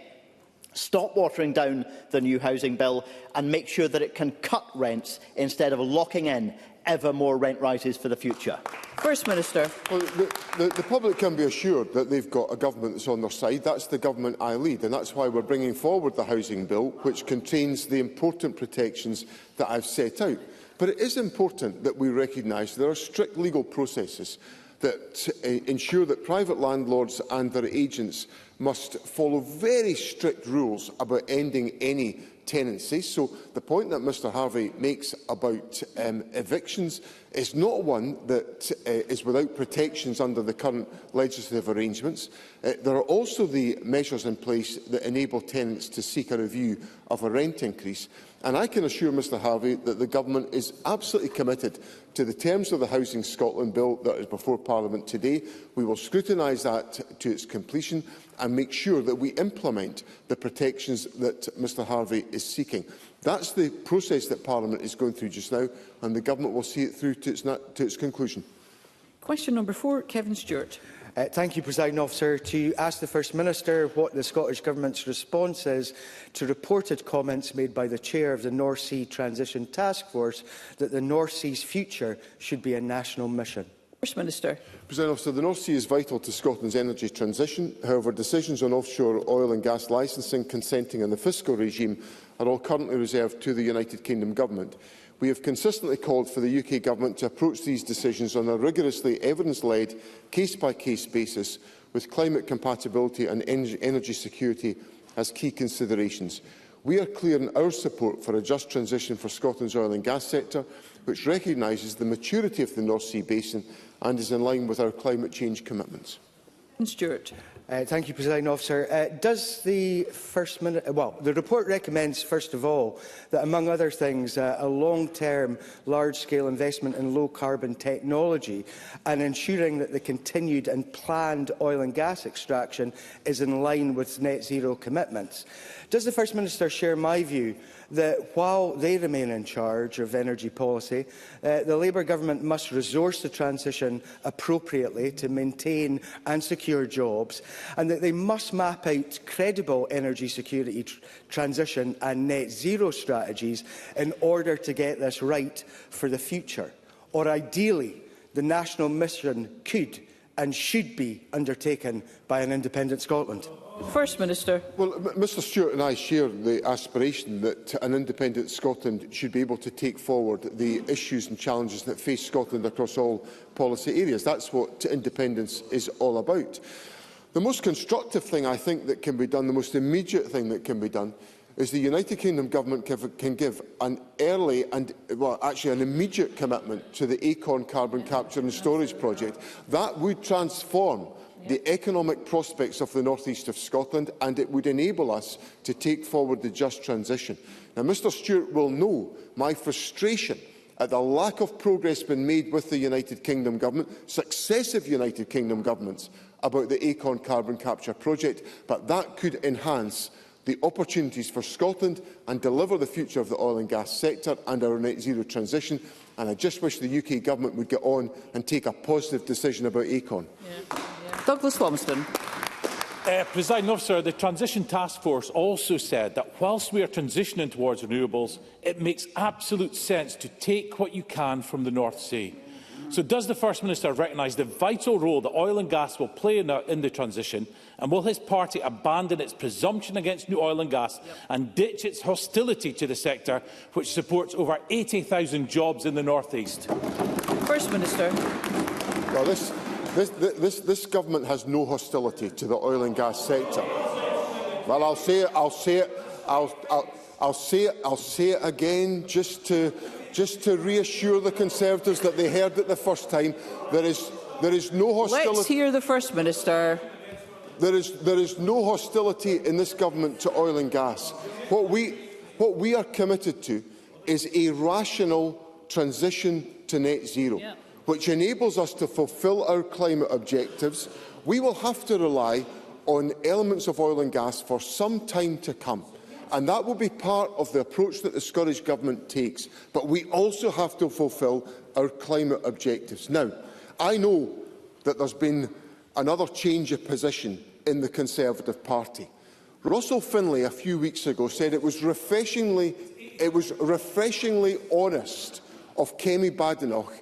[SPEAKER 2] stop watering down the new housing bill and make sure that it can cut rents instead of locking in ever more rent rises for the future?
[SPEAKER 1] First Minister.
[SPEAKER 20] Well, the public can be assured that they've got a government that's on their side. That's the government I lead, and that's why we're bringing forward the housing bill, which contains the important protections that I've set out. But it is important that we recognise there are strict legal processes that ensure that private landlords and their agents must follow very strict rules about ending any tenancy. So the point that Mr Harvey makes about evictions is not one that is without protections under the current legislative arrangements. There are also the measures in place that enable tenants to seek a review of a rent increase. And I can assure Mr Harvey that the Government is absolutely committed to the terms of the Housing Scotland Bill that is before Parliament today. We will scrutinise that to its completion and make sure that we implement the protections that Mr Harvey is seeking. That's the process that Parliament is going through just now, and the Government will see it through to its conclusion.
[SPEAKER 1] Question number 4, Kevin Stewart.
[SPEAKER 15] Thank you, Presiding Officer. To ask the First Minister what the Scottish Government's response is to reported comments made by the Chair of the North Sea Transition Task Force that the North Sea's future should be a national mission.
[SPEAKER 1] First Minister.
[SPEAKER 20] Presiding Officer, the North Sea is vital to Scotland's energy transition. However, decisions on offshore oil and gas licensing, consenting and the fiscal regime are all currently reserved to the United Kingdom Government. We have consistently called for the UK Government to approach these decisions on a rigorously evidence-led, case-by-case basis, with climate compatibility and energy security as key considerations. We are clear in our support for a just transition for Scotland's oil and gas sector, which recognises the maturity of the North Sea Basin and is in line with our climate change commitments.
[SPEAKER 1] Stewart.
[SPEAKER 15] Thank you, Presiding Officer. Does the First Minister... Well, the report recommends, first of all, that, among other things, a long-term, large-scale investment in low-carbon technology and ensuring that the continued and planned oil and gas extraction is in line with net-zero commitments. Does the First Minister share my view that, while they remain in charge of energy policy, the Labour Government must resource the transition appropriately to maintain and secure jobs, and that they must map out credible energy security transition and net-zero strategies in order to get this right for the future? Or, ideally, the national mission could and should be undertaken by an independent Scotland?
[SPEAKER 1] First Minister.
[SPEAKER 20] Well, Mr Stewart and I share the aspiration that an independent Scotland should be able to take forward the issues and challenges that face Scotland across all policy areas. That's what independence is all about. The most constructive thing I think that can be done, the most immediate thing that can be done, is the United Kingdom Government can give an early and, well, actually an immediate commitment to the Acorn carbon capture and storage project. That would transform the economic prospects of the North East of Scotland, and it would enable us to take forward the just transition. Now, Mr Stewart will know my frustration at the lack of progress being made with the United Kingdom Government, successive United Kingdom governments, about the Acorn carbon capture project, but that could enhance the opportunities for Scotland and deliver the future of the oil and gas sector and our net-zero transition. And I just wish the UK Government would get on and take a positive decision about Acorn.
[SPEAKER 1] Douglas Lumsden.
[SPEAKER 11] Presiding Officer, the Transition Task Force also said that whilst we are transitioning towards renewables, it makes absolute sense to take what you can from the North Sea. So does the First Minister recognise the vital role that oil and gas will play in the transition, and will his party abandon its presumption against new oil and gas and ditch its hostility to the sector, which supports over 80,000 jobs in the North East? First Minister.
[SPEAKER 20] Well, this government has no hostility to the oil and gas sector. Well, I'll say it again, just to reassure the Conservatives that they heard it the first time. There is no hostility.
[SPEAKER 1] Let's hear the First Minister.
[SPEAKER 20] There is no hostility in this government to oil and gas. What we are committed to is a rational transition to net zero, which enables us to fulfil our climate objectives. We will have to rely on elements of oil and gas for some time to come. and that will be part of the approach that the Scottish Government takes. But we also have to fulfil our climate objectives. Now, I know that there's been another change of position in the Conservative Party. Russell Findlay a few weeks ago said it was refreshingly honest of Kemi Badenoch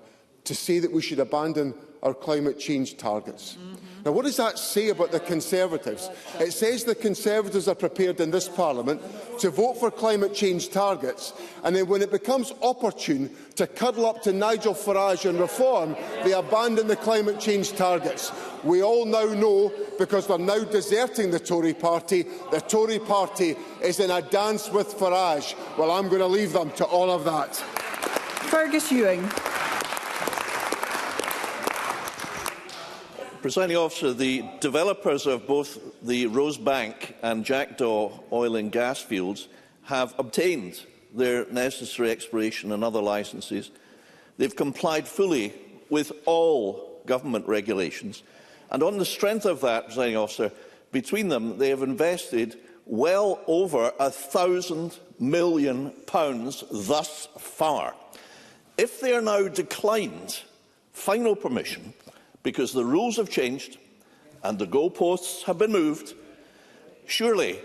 [SPEAKER 20] to say that we should abandon our climate change targets. Now, what does that say about the Conservatives? It says the Conservatives are prepared in this Parliament to vote for climate change targets, and then when it becomes opportune to cuddle up to Nigel Farage and reform, they abandon the climate change targets. We all now know, because they're now deserting the Tory party is in a dance with Farage. Well, I'm going to leave them to all of that.
[SPEAKER 1] Fergus Ewing.
[SPEAKER 4] Presiding Officer, the developers of both the Rosebank and Jackdaw oil and gas fields have obtained their necessary exploration and other licences. They've complied fully with all government regulations. And on the strength of that, Presiding Officer, between them, they have invested well over £1,000 million thus far. If they are now declined final permission because the rules have changed and the goalposts have been moved, surely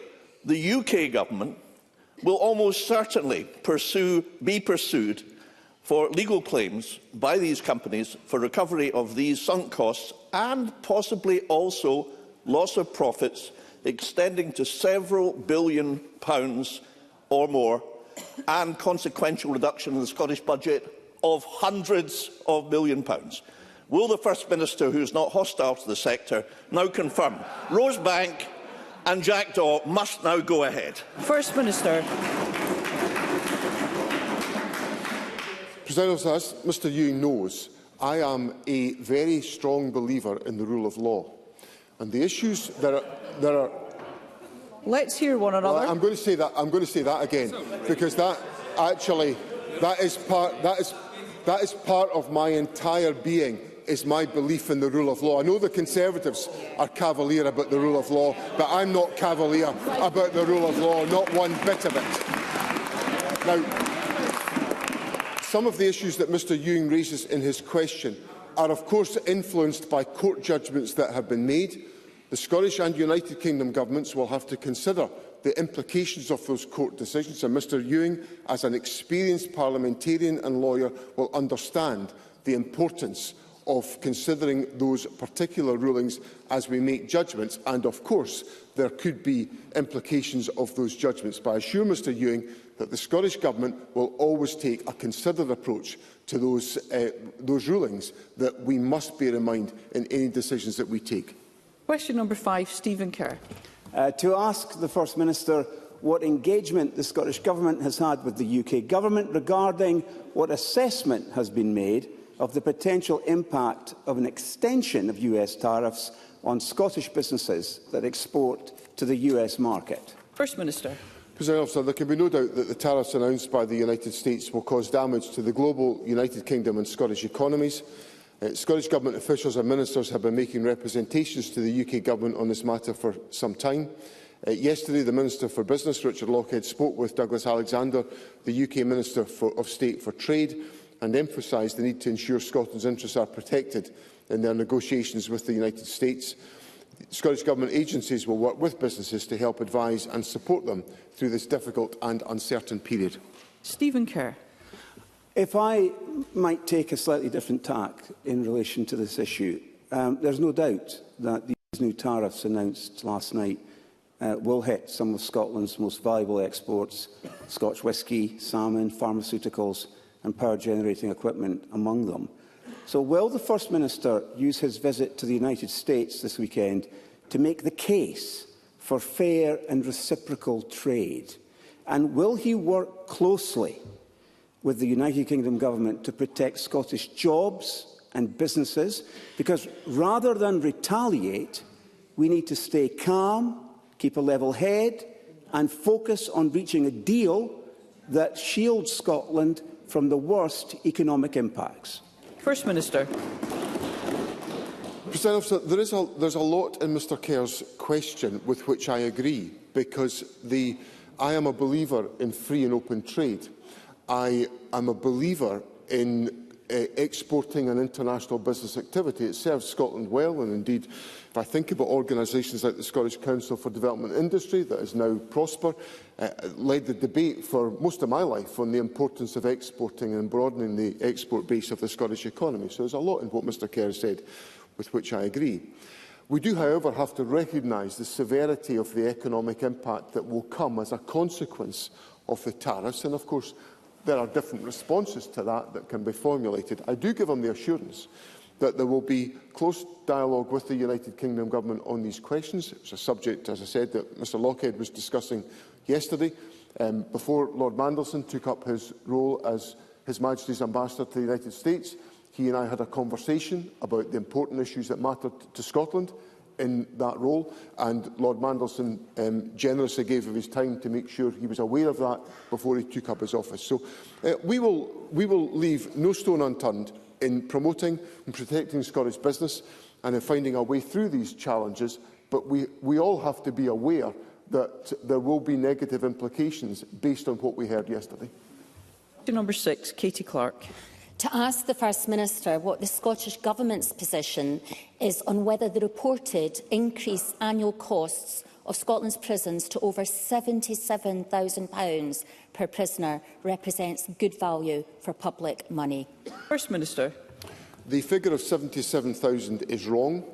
[SPEAKER 4] the UK Government will almost certainly be pursued for legal claims by these companies for recovery of these sunk costs and possibly also loss of profits extending to several billion pounds or more, and consequential reduction in the Scottish budget of hundreds of million pounds. Will the First Minister, who is not hostile to the sector, now confirm Rosebank and Jackdaw must now go ahead?
[SPEAKER 1] First Minister.
[SPEAKER 20] President, as Mr Ewing knows, I am a very strong believer in the rule of law. And the issues there are
[SPEAKER 1] Let's hear one another.
[SPEAKER 20] Well, I'm going to say that again, because that is part of my entire being, is my belief in the rule of law. I know the Conservatives are cavalier about the rule of law, but I'm not cavalier about the rule of law, not one bit of it. Now, some of the issues that Mr Ewing raises in his question are, of course, influenced by court judgments that have been made. The Scottish and United Kingdom governments will have to consider the implications of those court decisions, and Mr Ewing, as an experienced parliamentarian and lawyer, will understand the importance of considering those particular rulings as we make judgments, and of course there could be implications of those judgments. But I assure Mr Ewing that the Scottish Government will always take a considered approach to those rulings that we must bear in mind in any decisions that we take.
[SPEAKER 1] Question number 5, Stephen Kerr.
[SPEAKER 22] To ask the First Minister what engagement the Scottish Government has had with the UK Government regarding what assessment has been made of the potential impact of an extension of US tariffs on Scottish businesses that export to the US market.
[SPEAKER 1] First Minister.
[SPEAKER 20] President Officer, there can be no doubt that the tariffs announced by the United States will cause damage to the global United Kingdom and Scottish economies. Scottish Government officials and ministers have been making representations to the UK Government on this matter for some time. Yesterday, the Minister for Business, Richard Lockhead, spoke with Douglas Alexander, the UK Minister of State for Trade, and emphasised the need to ensure Scotland's interests are protected in their negotiations with the United States. Scottish Government agencies will work with businesses to help advise and support them through this difficult and uncertain period.
[SPEAKER 1] Stephen Kerr.
[SPEAKER 22] If I might take a slightly different tack in relation to this issue, there's no doubt that these new tariffs announced last night will hit some of Scotland's most valuable exports: Scotch whisky, salmon, pharmaceuticals and power-generating equipment among them. So will the First Minister use his visit to the United States this weekend to make the case for fair and reciprocal trade? And will he work closely with the United Kingdom Government to protect Scottish jobs and businesses? Because rather than retaliate, we need to stay calm, keep a level head and focus on reaching a deal that shields Scotland from the worst economic impacts.
[SPEAKER 1] First Minister.
[SPEAKER 20] President Officer, there's a lot in Mr Kerr's question with which I agree, because the I am a believer in free and open trade. I am a believer in exporting and international business activity. It serves Scotland well, and indeed, if I think about organisations like the Scottish Council for Development Industry, that is now Prosper, led the debate for most of my life on the importance of exporting and broadening the export base of the Scottish economy. So there's a lot in what Mr Kerr said with which I agree. We do, however, have to recognise the severity of the economic impact that will come as a consequence of the tariffs, and of course there are different responses to that can be formulated. I do give him the assurance that there will be close dialogue with the United Kingdom Government on these questions. It was a subject, as I said, that Mr Lockhead was discussing yesterday. Before Lord Mandelson took up his role as His Majesty's Ambassador to the United States, he and I had a conversation about the important issues that mattered to Scotland in that role, and Lord Mandelson generously gave of his time to make sure he was aware of that before he took up his office. So we will leave no stone unturned in promoting and protecting Scottish business and in finding our way through these challenges, but we all have to be aware that there will be negative implications based on what we heard yesterday.
[SPEAKER 1] Number 6, Katie Clark.
[SPEAKER 3] To ask the First Minister what the Scottish Government's position is on whether the reported increased annual costs of Scotland's prisons to over £77,000 per prisoner represents good value for public money.
[SPEAKER 1] First Minister.
[SPEAKER 20] The figure of £77,000 is wrong.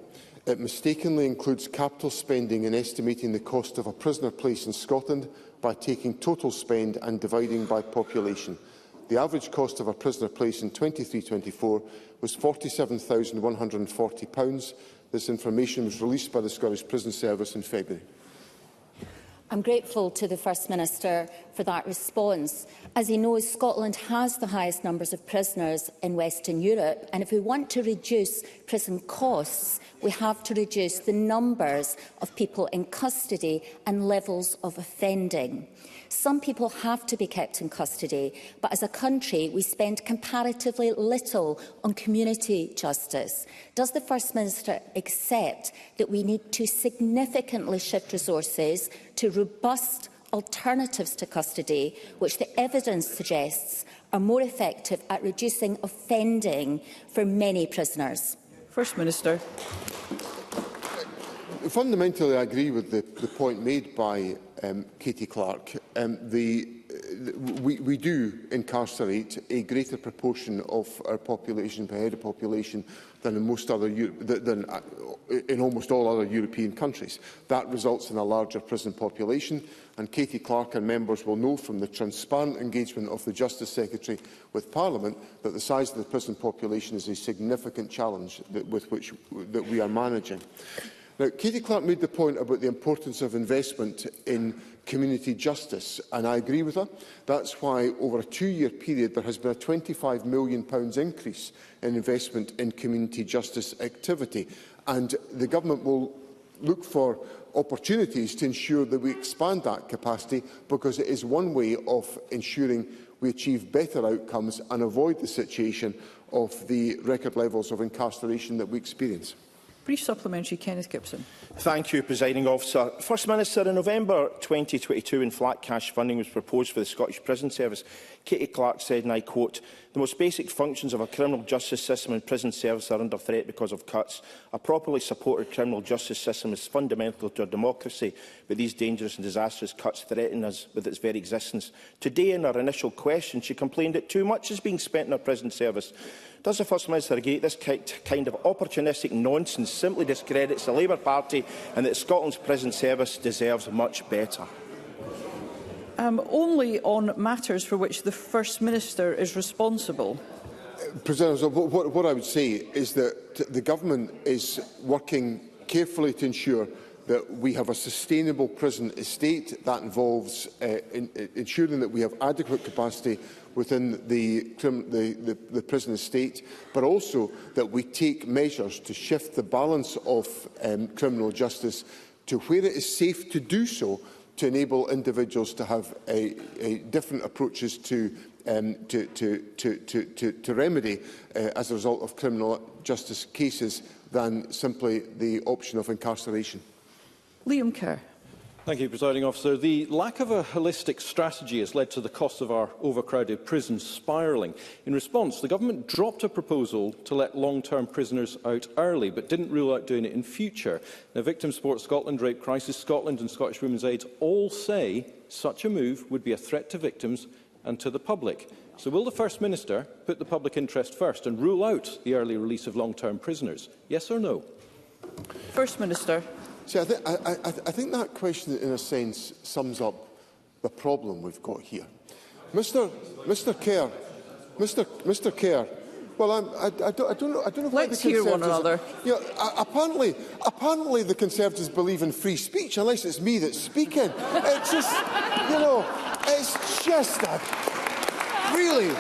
[SPEAKER 20] It mistakenly includes capital spending in estimating the cost of a prisoner place in Scotland by taking total spend and dividing by population. The average cost of a prisoner place in 23-24 was £47,140. This information was released by the Scottish Prison Service in February.
[SPEAKER 3] I'm grateful to the First Minister for that response. As he knows, Scotland has the highest numbers of prisoners in Western Europe, and if we want to reduce prison costs, we have to reduce the numbers of people in custody and levels of offending. Some people have to be kept in custody, but as a country we spend comparatively little on community justice. Does the First Minister accept that we need to significantly shift resources to robust alternatives to custody, which the evidence suggests are more effective at reducing offending for many prisoners?
[SPEAKER 1] First Minister.
[SPEAKER 20] Fundamentally, I agree with the point made by Katie Clark. We do incarcerate a greater proportion of our population per head of population than in almost all other European countries. That results in a larger prison population, and Katie Clark and members will know from the transparent engagement of the Justice Secretary with Parliament that the size of the prison population is a significant challenge that we are managing. Now, Katie Clark made the point about the importance of investment in community justice, and I agree with her. That's why, over a 2-year period, there has been a £25 million increase in investment in community justice activity, and the Government will look for opportunities to ensure that we expand that capacity, because it is one way of ensuring we achieve better outcomes and avoid the situation of the record levels of incarceration that we experience.
[SPEAKER 1] Brief supplementary, Kenneth Gibson.
[SPEAKER 5] Thank you, Presiding Officer. First Minister, in November 2022, when flat cash funding was proposed for the Scottish Prison Service, Katie Clark said, and I quote, "The most basic functions of a criminal justice system and prison service are under threat because of cuts. A properly supported criminal justice system is fundamental to our democracy, but these dangerous and disastrous cuts threaten us with its very existence." Today, in her initial question, she complained that too much is being spent in our prison service. Does the First Minister agree this kind of opportunistic nonsense simply discredits the Labour Party and that Scotland's prison service deserves much better?
[SPEAKER 1] Only on matters for which the First Minister is responsible.
[SPEAKER 20] President, what I would say is that the Government is working carefully to ensure that we have a sustainable prison estate. That involves ensuring that we have adequate capacity within the prison estate, but also that we take measures to shift the balance of criminal justice to where it is safe to do so, to enable individuals to have different approaches to remedy as a result of criminal justice cases than simply the option of incarceration.
[SPEAKER 1] Liam Kerr.
[SPEAKER 7] Thank you, Presiding Officer. The lack of a holistic strategy has led to the cost of our overcrowded prisons spiralling. In response, the Government dropped a proposal to let long-term prisoners out early, but didn't rule out doing it in future. Now, Victim Support Scotland, Rape Crisis Scotland and Scottish Women's Aid all say such a move would be a threat to victims and to the public. So will the First Minister put the public interest first and rule out the early release of long-term prisoners? Yes or no?
[SPEAKER 1] First Minister.
[SPEAKER 20] See, I think that question, in a sense, sums up the problem we've got here. Mr. Kerr. Well, I don't know. Why
[SPEAKER 1] Let's hear one another.
[SPEAKER 20] You know, apparently, the Conservatives believe in free speech, unless it's me that's speaking. It's just, you know, it's just a really.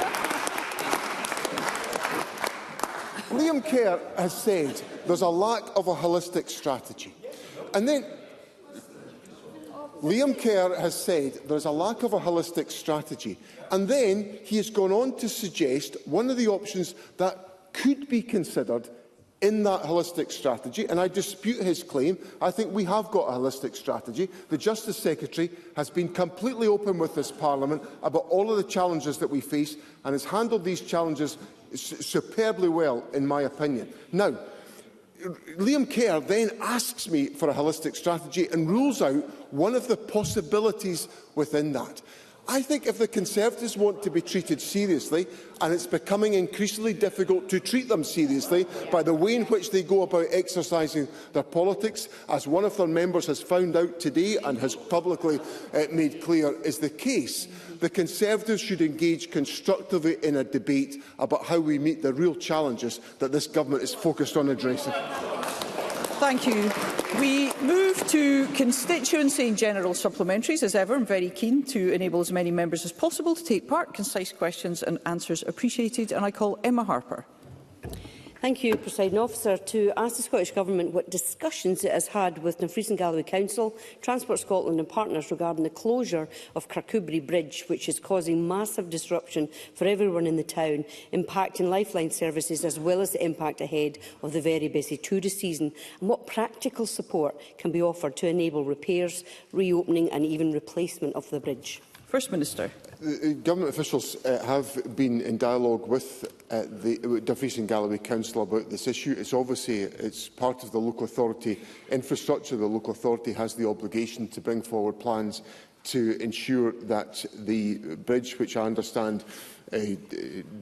[SPEAKER 20] Liam Kerr has said there's a lack of a holistic strategy. And then Liam Kerr has said there's a lack of a holistic strategy. And then he has gone on to suggest one of the options that could be considered in that holistic strategy, and I dispute his claim. I think we have got a holistic strategy. The Justice Secretary has been completely open with this Parliament about all of the challenges that we face and has handled these challenges superbly well, in my opinion. Now, Liam Kerr then asks me for a holistic strategy and rules out one of the possibilities within that. I think if the Conservatives want to be treated seriously, and it's becoming increasingly difficult to treat them seriously by the way in which they go about exercising their politics, as one of their members has found out today and has publicly made clear is the case, the Conservatives should engage constructively in a debate about how we meet the real challenges that this government is focused on addressing.
[SPEAKER 1] Thank you. We move to constituency and general supplementaries. As ever, I'm very keen to enable as many members as possible to take part. Concise questions and answers appreciated. And I call Emma Harper.
[SPEAKER 9] Thank you, Presiding Officer. To ask the Scottish Government what discussions it has had with Dumfries and Galloway Council, Transport Scotland and partners regarding the closure of Kirkcudbright Bridge, which is causing massive disruption for everyone in the town, impacting lifeline services as well as the impact ahead of the very busy tourist season, and what practical support can be offered to enable repairs, reopening and even replacement of the bridge.
[SPEAKER 1] First Minister.
[SPEAKER 20] Government officials have been in dialogue with the Dumfries and Galloway Council about this issue. It's part of the local authority infrastructure. The local authority has the obligation to bring forward plans to ensure that the bridge, which I understand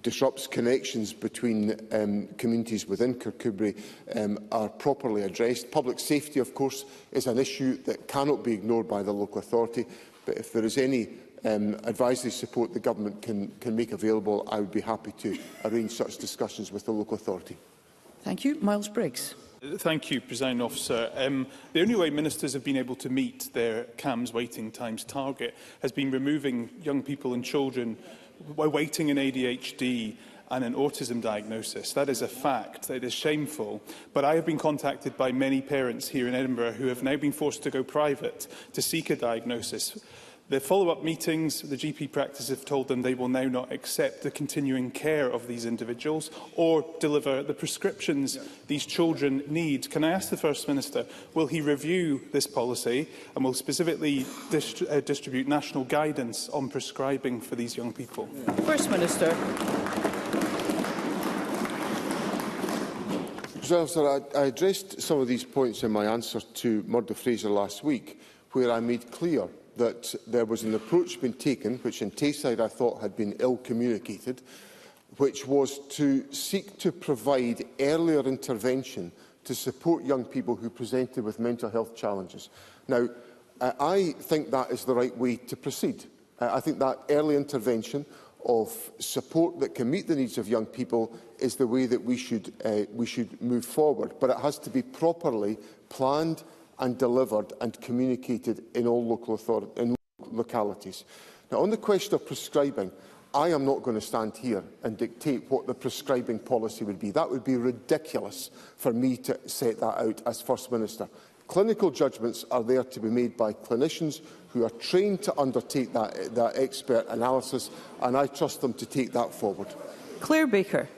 [SPEAKER 20] disrupts connections between communities within Kirkcudbright, are properly addressed. Public safety, of course, is an issue that cannot be ignored by the local authority, but if there is any advisory support the Government can make available, I would be happy to arrange such discussions with the local authority.
[SPEAKER 1] Thank you. Miles Briggs.
[SPEAKER 23] Thank you, Presiding Officer. The only way ministers have been able to meet their CAMS waiting times target has been removing young people and children waiting an ADHD and an autism diagnosis. That is a fact. It is shameful. But I have been contacted by many parents here in Edinburgh who have now been forced to go private to seek a diagnosis. The follow-up meetings, the GP practice have told them they will now not accept the continuing care of these individuals or deliver the prescriptions these children need. Can I ask the First Minister, will he review this policy and will specifically distribute national guidance on prescribing for these young people?
[SPEAKER 1] First Minister.
[SPEAKER 20] Sir, I addressed some of these points in my answer to Murdo Fraser last week, where I made clear that there was an approach being taken, which in Tayside I thought had been ill communicated, which was to seek to provide earlier intervention to support young people who presented with mental health challenges. Now, I think that is the right way to proceed. I think that early intervention of support that can meet the needs of young people is the way that we should move forward. But it has to be properly planned and delivered and communicated in all localities. Now, on the question of prescribing, I am not going to stand here and dictate what the prescribing policy would be. That would be ridiculous for me to set that out as First Minister. Clinical judgments are there to be made by clinicians who are trained to undertake that expert analysis, and I trust them to take that forward.
[SPEAKER 1] Claire Baker.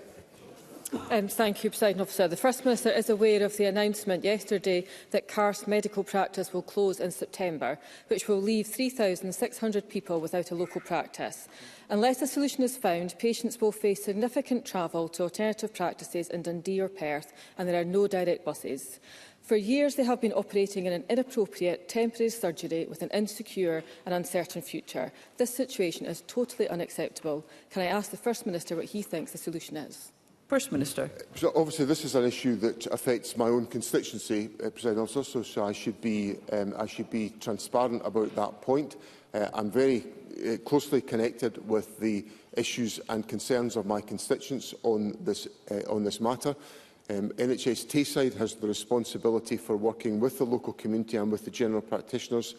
[SPEAKER 8] Thank you, Presiding Officer. The First Minister is aware of the announcement yesterday that Carse medical practice will close in September, which will leave 3,600 people without a local practice. Unless a solution is found, patients will face significant travel to alternative practices in Dundee or Perth, and there are no direct buses. For years, they have been operating in an inappropriate temporary surgery with an insecure and uncertain future. This situation is totally unacceptable. Can I ask the First Minister what he thinks the solution is?
[SPEAKER 1] First Minister.
[SPEAKER 20] So obviously, this is an issue that affects my own constituency, President Officer, so I should be transparent about that point. I'm very closely connected with the issues and concerns of my constituents on this matter. NHS Tayside has the responsibility for working with the local community and with the general practitioners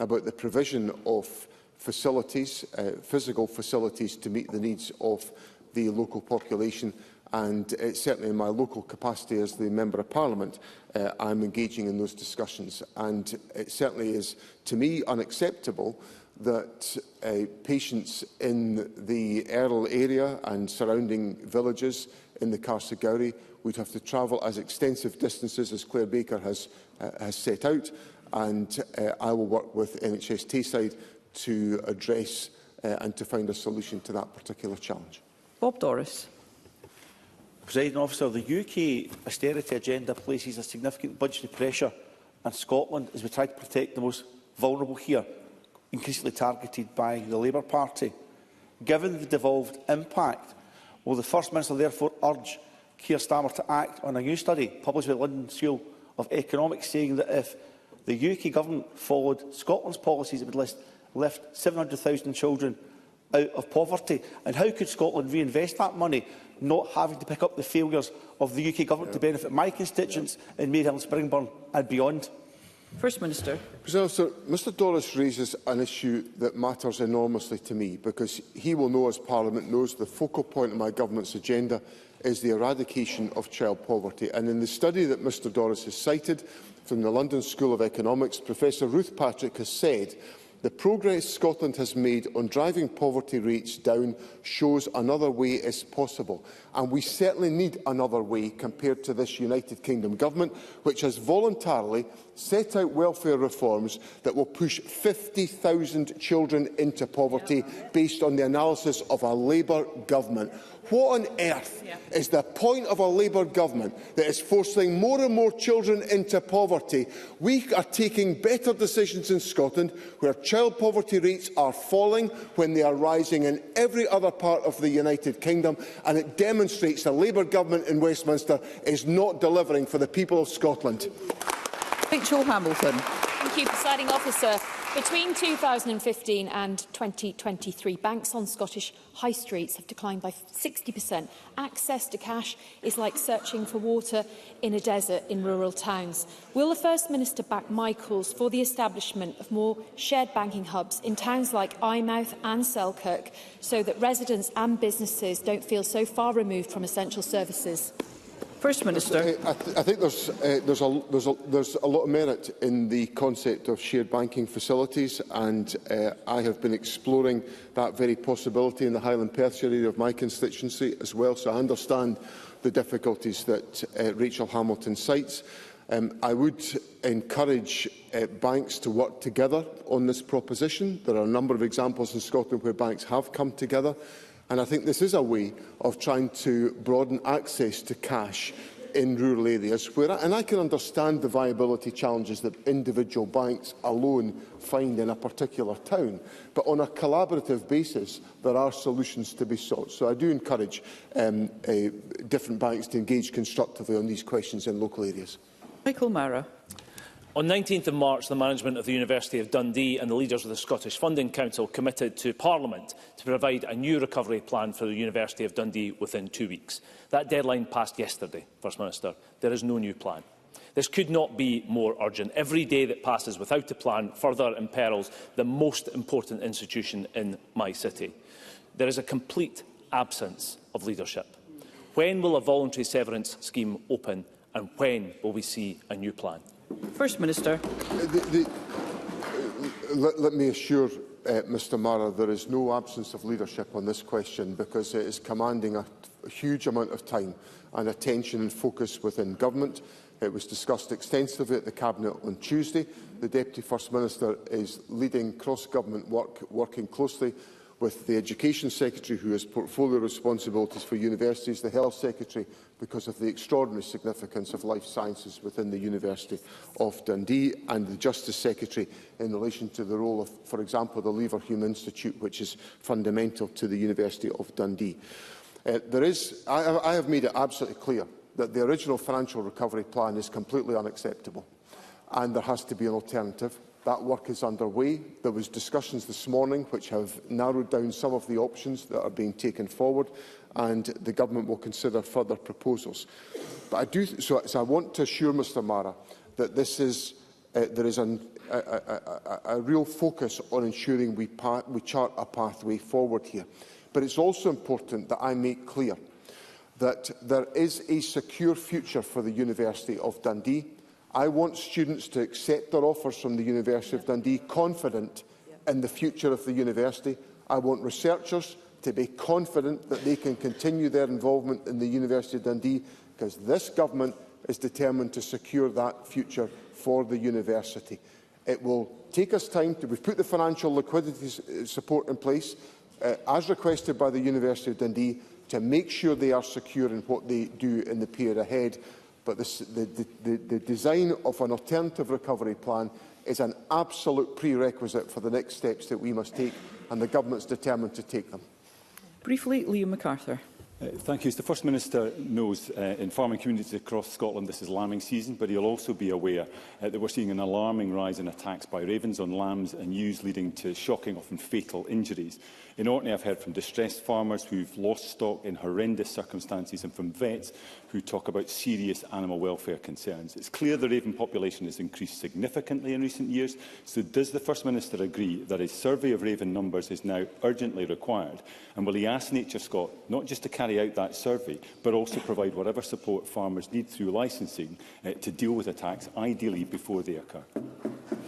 [SPEAKER 20] about the provision of facilities, physical facilities, to meet the needs of the local population. And certainly in my local capacity as the Member of Parliament, I'm engaging in those discussions. And it certainly is, to me, unacceptable that patients in the Earl area and surrounding villages in the Carsagowrie would have to travel as extensive distances as Claire Baker has set out. And I will work with NHS Tayside to address and to find a solution to that particular challenge.
[SPEAKER 1] Bob Doris.
[SPEAKER 10] Presiding Officer, the UK austerity agenda places a significant budgetary pressure on Scotland as we try to protect the most vulnerable here, increasingly targeted by the Labour Party. Given the devolved impact, will the First Minister therefore urge Keir Starmer to act on a new study published by the London School of Economics saying that if the UK Government followed Scotland's policies, it would lift 700,000 children out of poverty? And how could Scotland reinvest that money, not having to pick up the failures of the UK Government to benefit my constituents in Maidhill and Springburn and beyond?
[SPEAKER 1] First Minister.
[SPEAKER 20] Mr Doris raises an issue that matters enormously to me, because he will know, as Parliament knows, the focal point of my government's agenda is the eradication of child poverty. And in the study that Mr Doris has cited from the London School of Economics, Professor Ruth Patrick has said the progress Scotland has made on driving poverty rates down shows another way is possible. And we certainly need another way compared to this United Kingdom Government, which has voluntarily set out welfare reforms that will push 50,000 children into poverty based on the analysis of a Labour government. What on earth is the point of a Labour government that is forcing more and more children into poverty? We are taking better decisions in Scotland, where child poverty rates are falling when they are rising in every other part of the United Kingdom, and it demonstrates the Labour government in Westminster is not delivering for the people of Scotland.
[SPEAKER 1] Rachel Hamilton.
[SPEAKER 12] Thank you, Presiding Officer. Between 2015 and 2023, banks on Scottish high streets have declined by 60%. Access to cash is like searching for water in a desert in rural towns. Will the First Minister back my calls for the establishment of more shared banking hubs in towns like Eyemouth and Selkirk, so that residents and businesses don't feel so far removed from essential services?
[SPEAKER 1] First Minister.
[SPEAKER 20] I think there's a lot of merit in the concept of shared banking facilities, and I have been exploring that very possibility in the Highland Perthshire area of my constituency as well, so I understand the difficulties that Rachel Hamilton cites. I would encourage banks to work together on this proposition. There are a number of examples in Scotland where banks have come together. And I think this is a way of trying to broaden access to cash in rural areas, and I can understand the viability challenges that individual banks alone find in a particular town. But on a collaborative basis, there are solutions to be sought. So I do encourage different banks to engage constructively on these questions in local areas.
[SPEAKER 1] Michael Mara.
[SPEAKER 17] On 19 March, the management of the University of Dundee and the leaders of the Scottish Funding Council committed to Parliament to provide a new recovery plan for the University of Dundee within 2 weeks. That deadline passed yesterday, First Minister. There is no new plan. This could not be more urgent. Every day that passes without a plan further imperils the most important institution in my city. There is a complete absence of leadership. When will a voluntary severance scheme open, and when will we see a new plan?
[SPEAKER 1] First Minister.
[SPEAKER 20] Let me assure Mr Mara there is no absence of leadership on this question, because it is commanding a a huge amount of time and attention and focus within government. It was discussed extensively at the Cabinet on Tuesday. The Deputy First Minister is leading cross-government work, working closely with the Education Secretary, who has portfolio responsibilities for universities, the Health Secretary, because of the extraordinary significance of life sciences within the University of Dundee, and the Justice Secretary in relation to the role of, for example, the Leverhulme Institute, which is fundamental to the University of Dundee. I have made it absolutely clear that the original financial recovery plan is completely unacceptable, and there has to be an alternative. That work is underway. There was discussions this morning which have narrowed down some of the options that are being taken forward, and the Government will consider further proposals. But I want to assure Mr Mara that there is a real focus on ensuring we chart a pathway forward here. But it's also important that I make clear that there is a secure future for the University of Dundee. I want students to accept their offers from the University of Dundee confident in the future of the university. I want researchers to be confident that they can continue their involvement in the University of Dundee, because this Government is determined to secure that future for the university. It will take us time. We've put the financial liquidity support in place, as requested by the University of Dundee, to make sure they are secure in what they do in the period ahead. But the design of an alternative recovery plan is an absolute prerequisite for the next steps that we must take, and the Government is determined to take them.
[SPEAKER 1] Briefly, Liam MacArthur.
[SPEAKER 6] Thank you. As the First Minister knows, in farming communities across Scotland this is lambing season, but he'll also be aware that we're seeing an alarming rise in attacks by ravens on lambs and ewes, leading to shocking, often fatal injuries. In Orkney, I've heard from distressed farmers who've lost stock in horrendous circumstances, and from vets who talk about serious animal welfare concerns. It's clear the raven population has increased significantly in recent years, so does the First Minister agree that a survey of raven numbers is now urgently required? And will he ask Nature Scot not just to carry out that survey, but also provide whatever support farmers need through licensing to deal with attacks, ideally before they occur?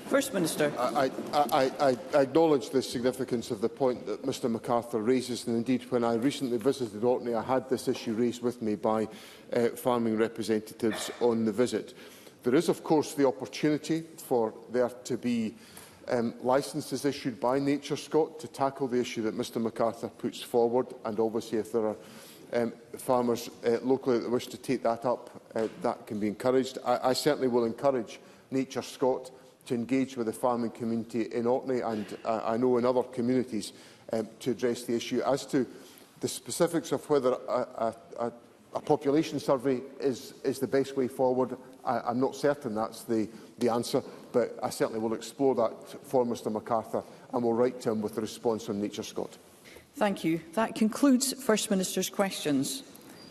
[SPEAKER 1] First Minister.
[SPEAKER 20] I acknowledge the significance of the point that Mr MacArthur raises, and indeed when I recently visited Orkney I had this issue raised with me by farming representatives on the visit. There is of course the opportunity for there to be licences issued by Nature Scot to tackle the issue that Mr MacArthur puts forward, and obviously if there are farmers locally that wish to take that up, that can be encouraged. I certainly will encourage Nature Scot to engage with the farming community in Orkney, and I know in other communities, to address the issue. As to the specifics of whether a population survey is the best way forward, I'm not certain that's the answer, but I certainly will explore that for Mr MacArthur and will write to him with the response from Nature Scot.
[SPEAKER 1] Thank you. That concludes First Minister's questions.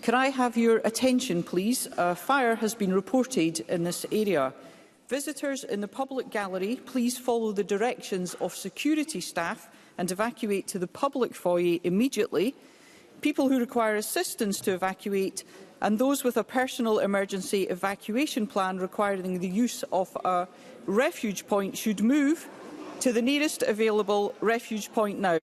[SPEAKER 1] Could I have your attention, please? A fire has been reported in this area. Visitors in the public gallery, please follow the directions of security staff and evacuate to the public foyer immediately. People who require assistance to evacuate and those with a personal emergency evacuation plan requiring the use of a refuge point should move to the nearest available refuge point now.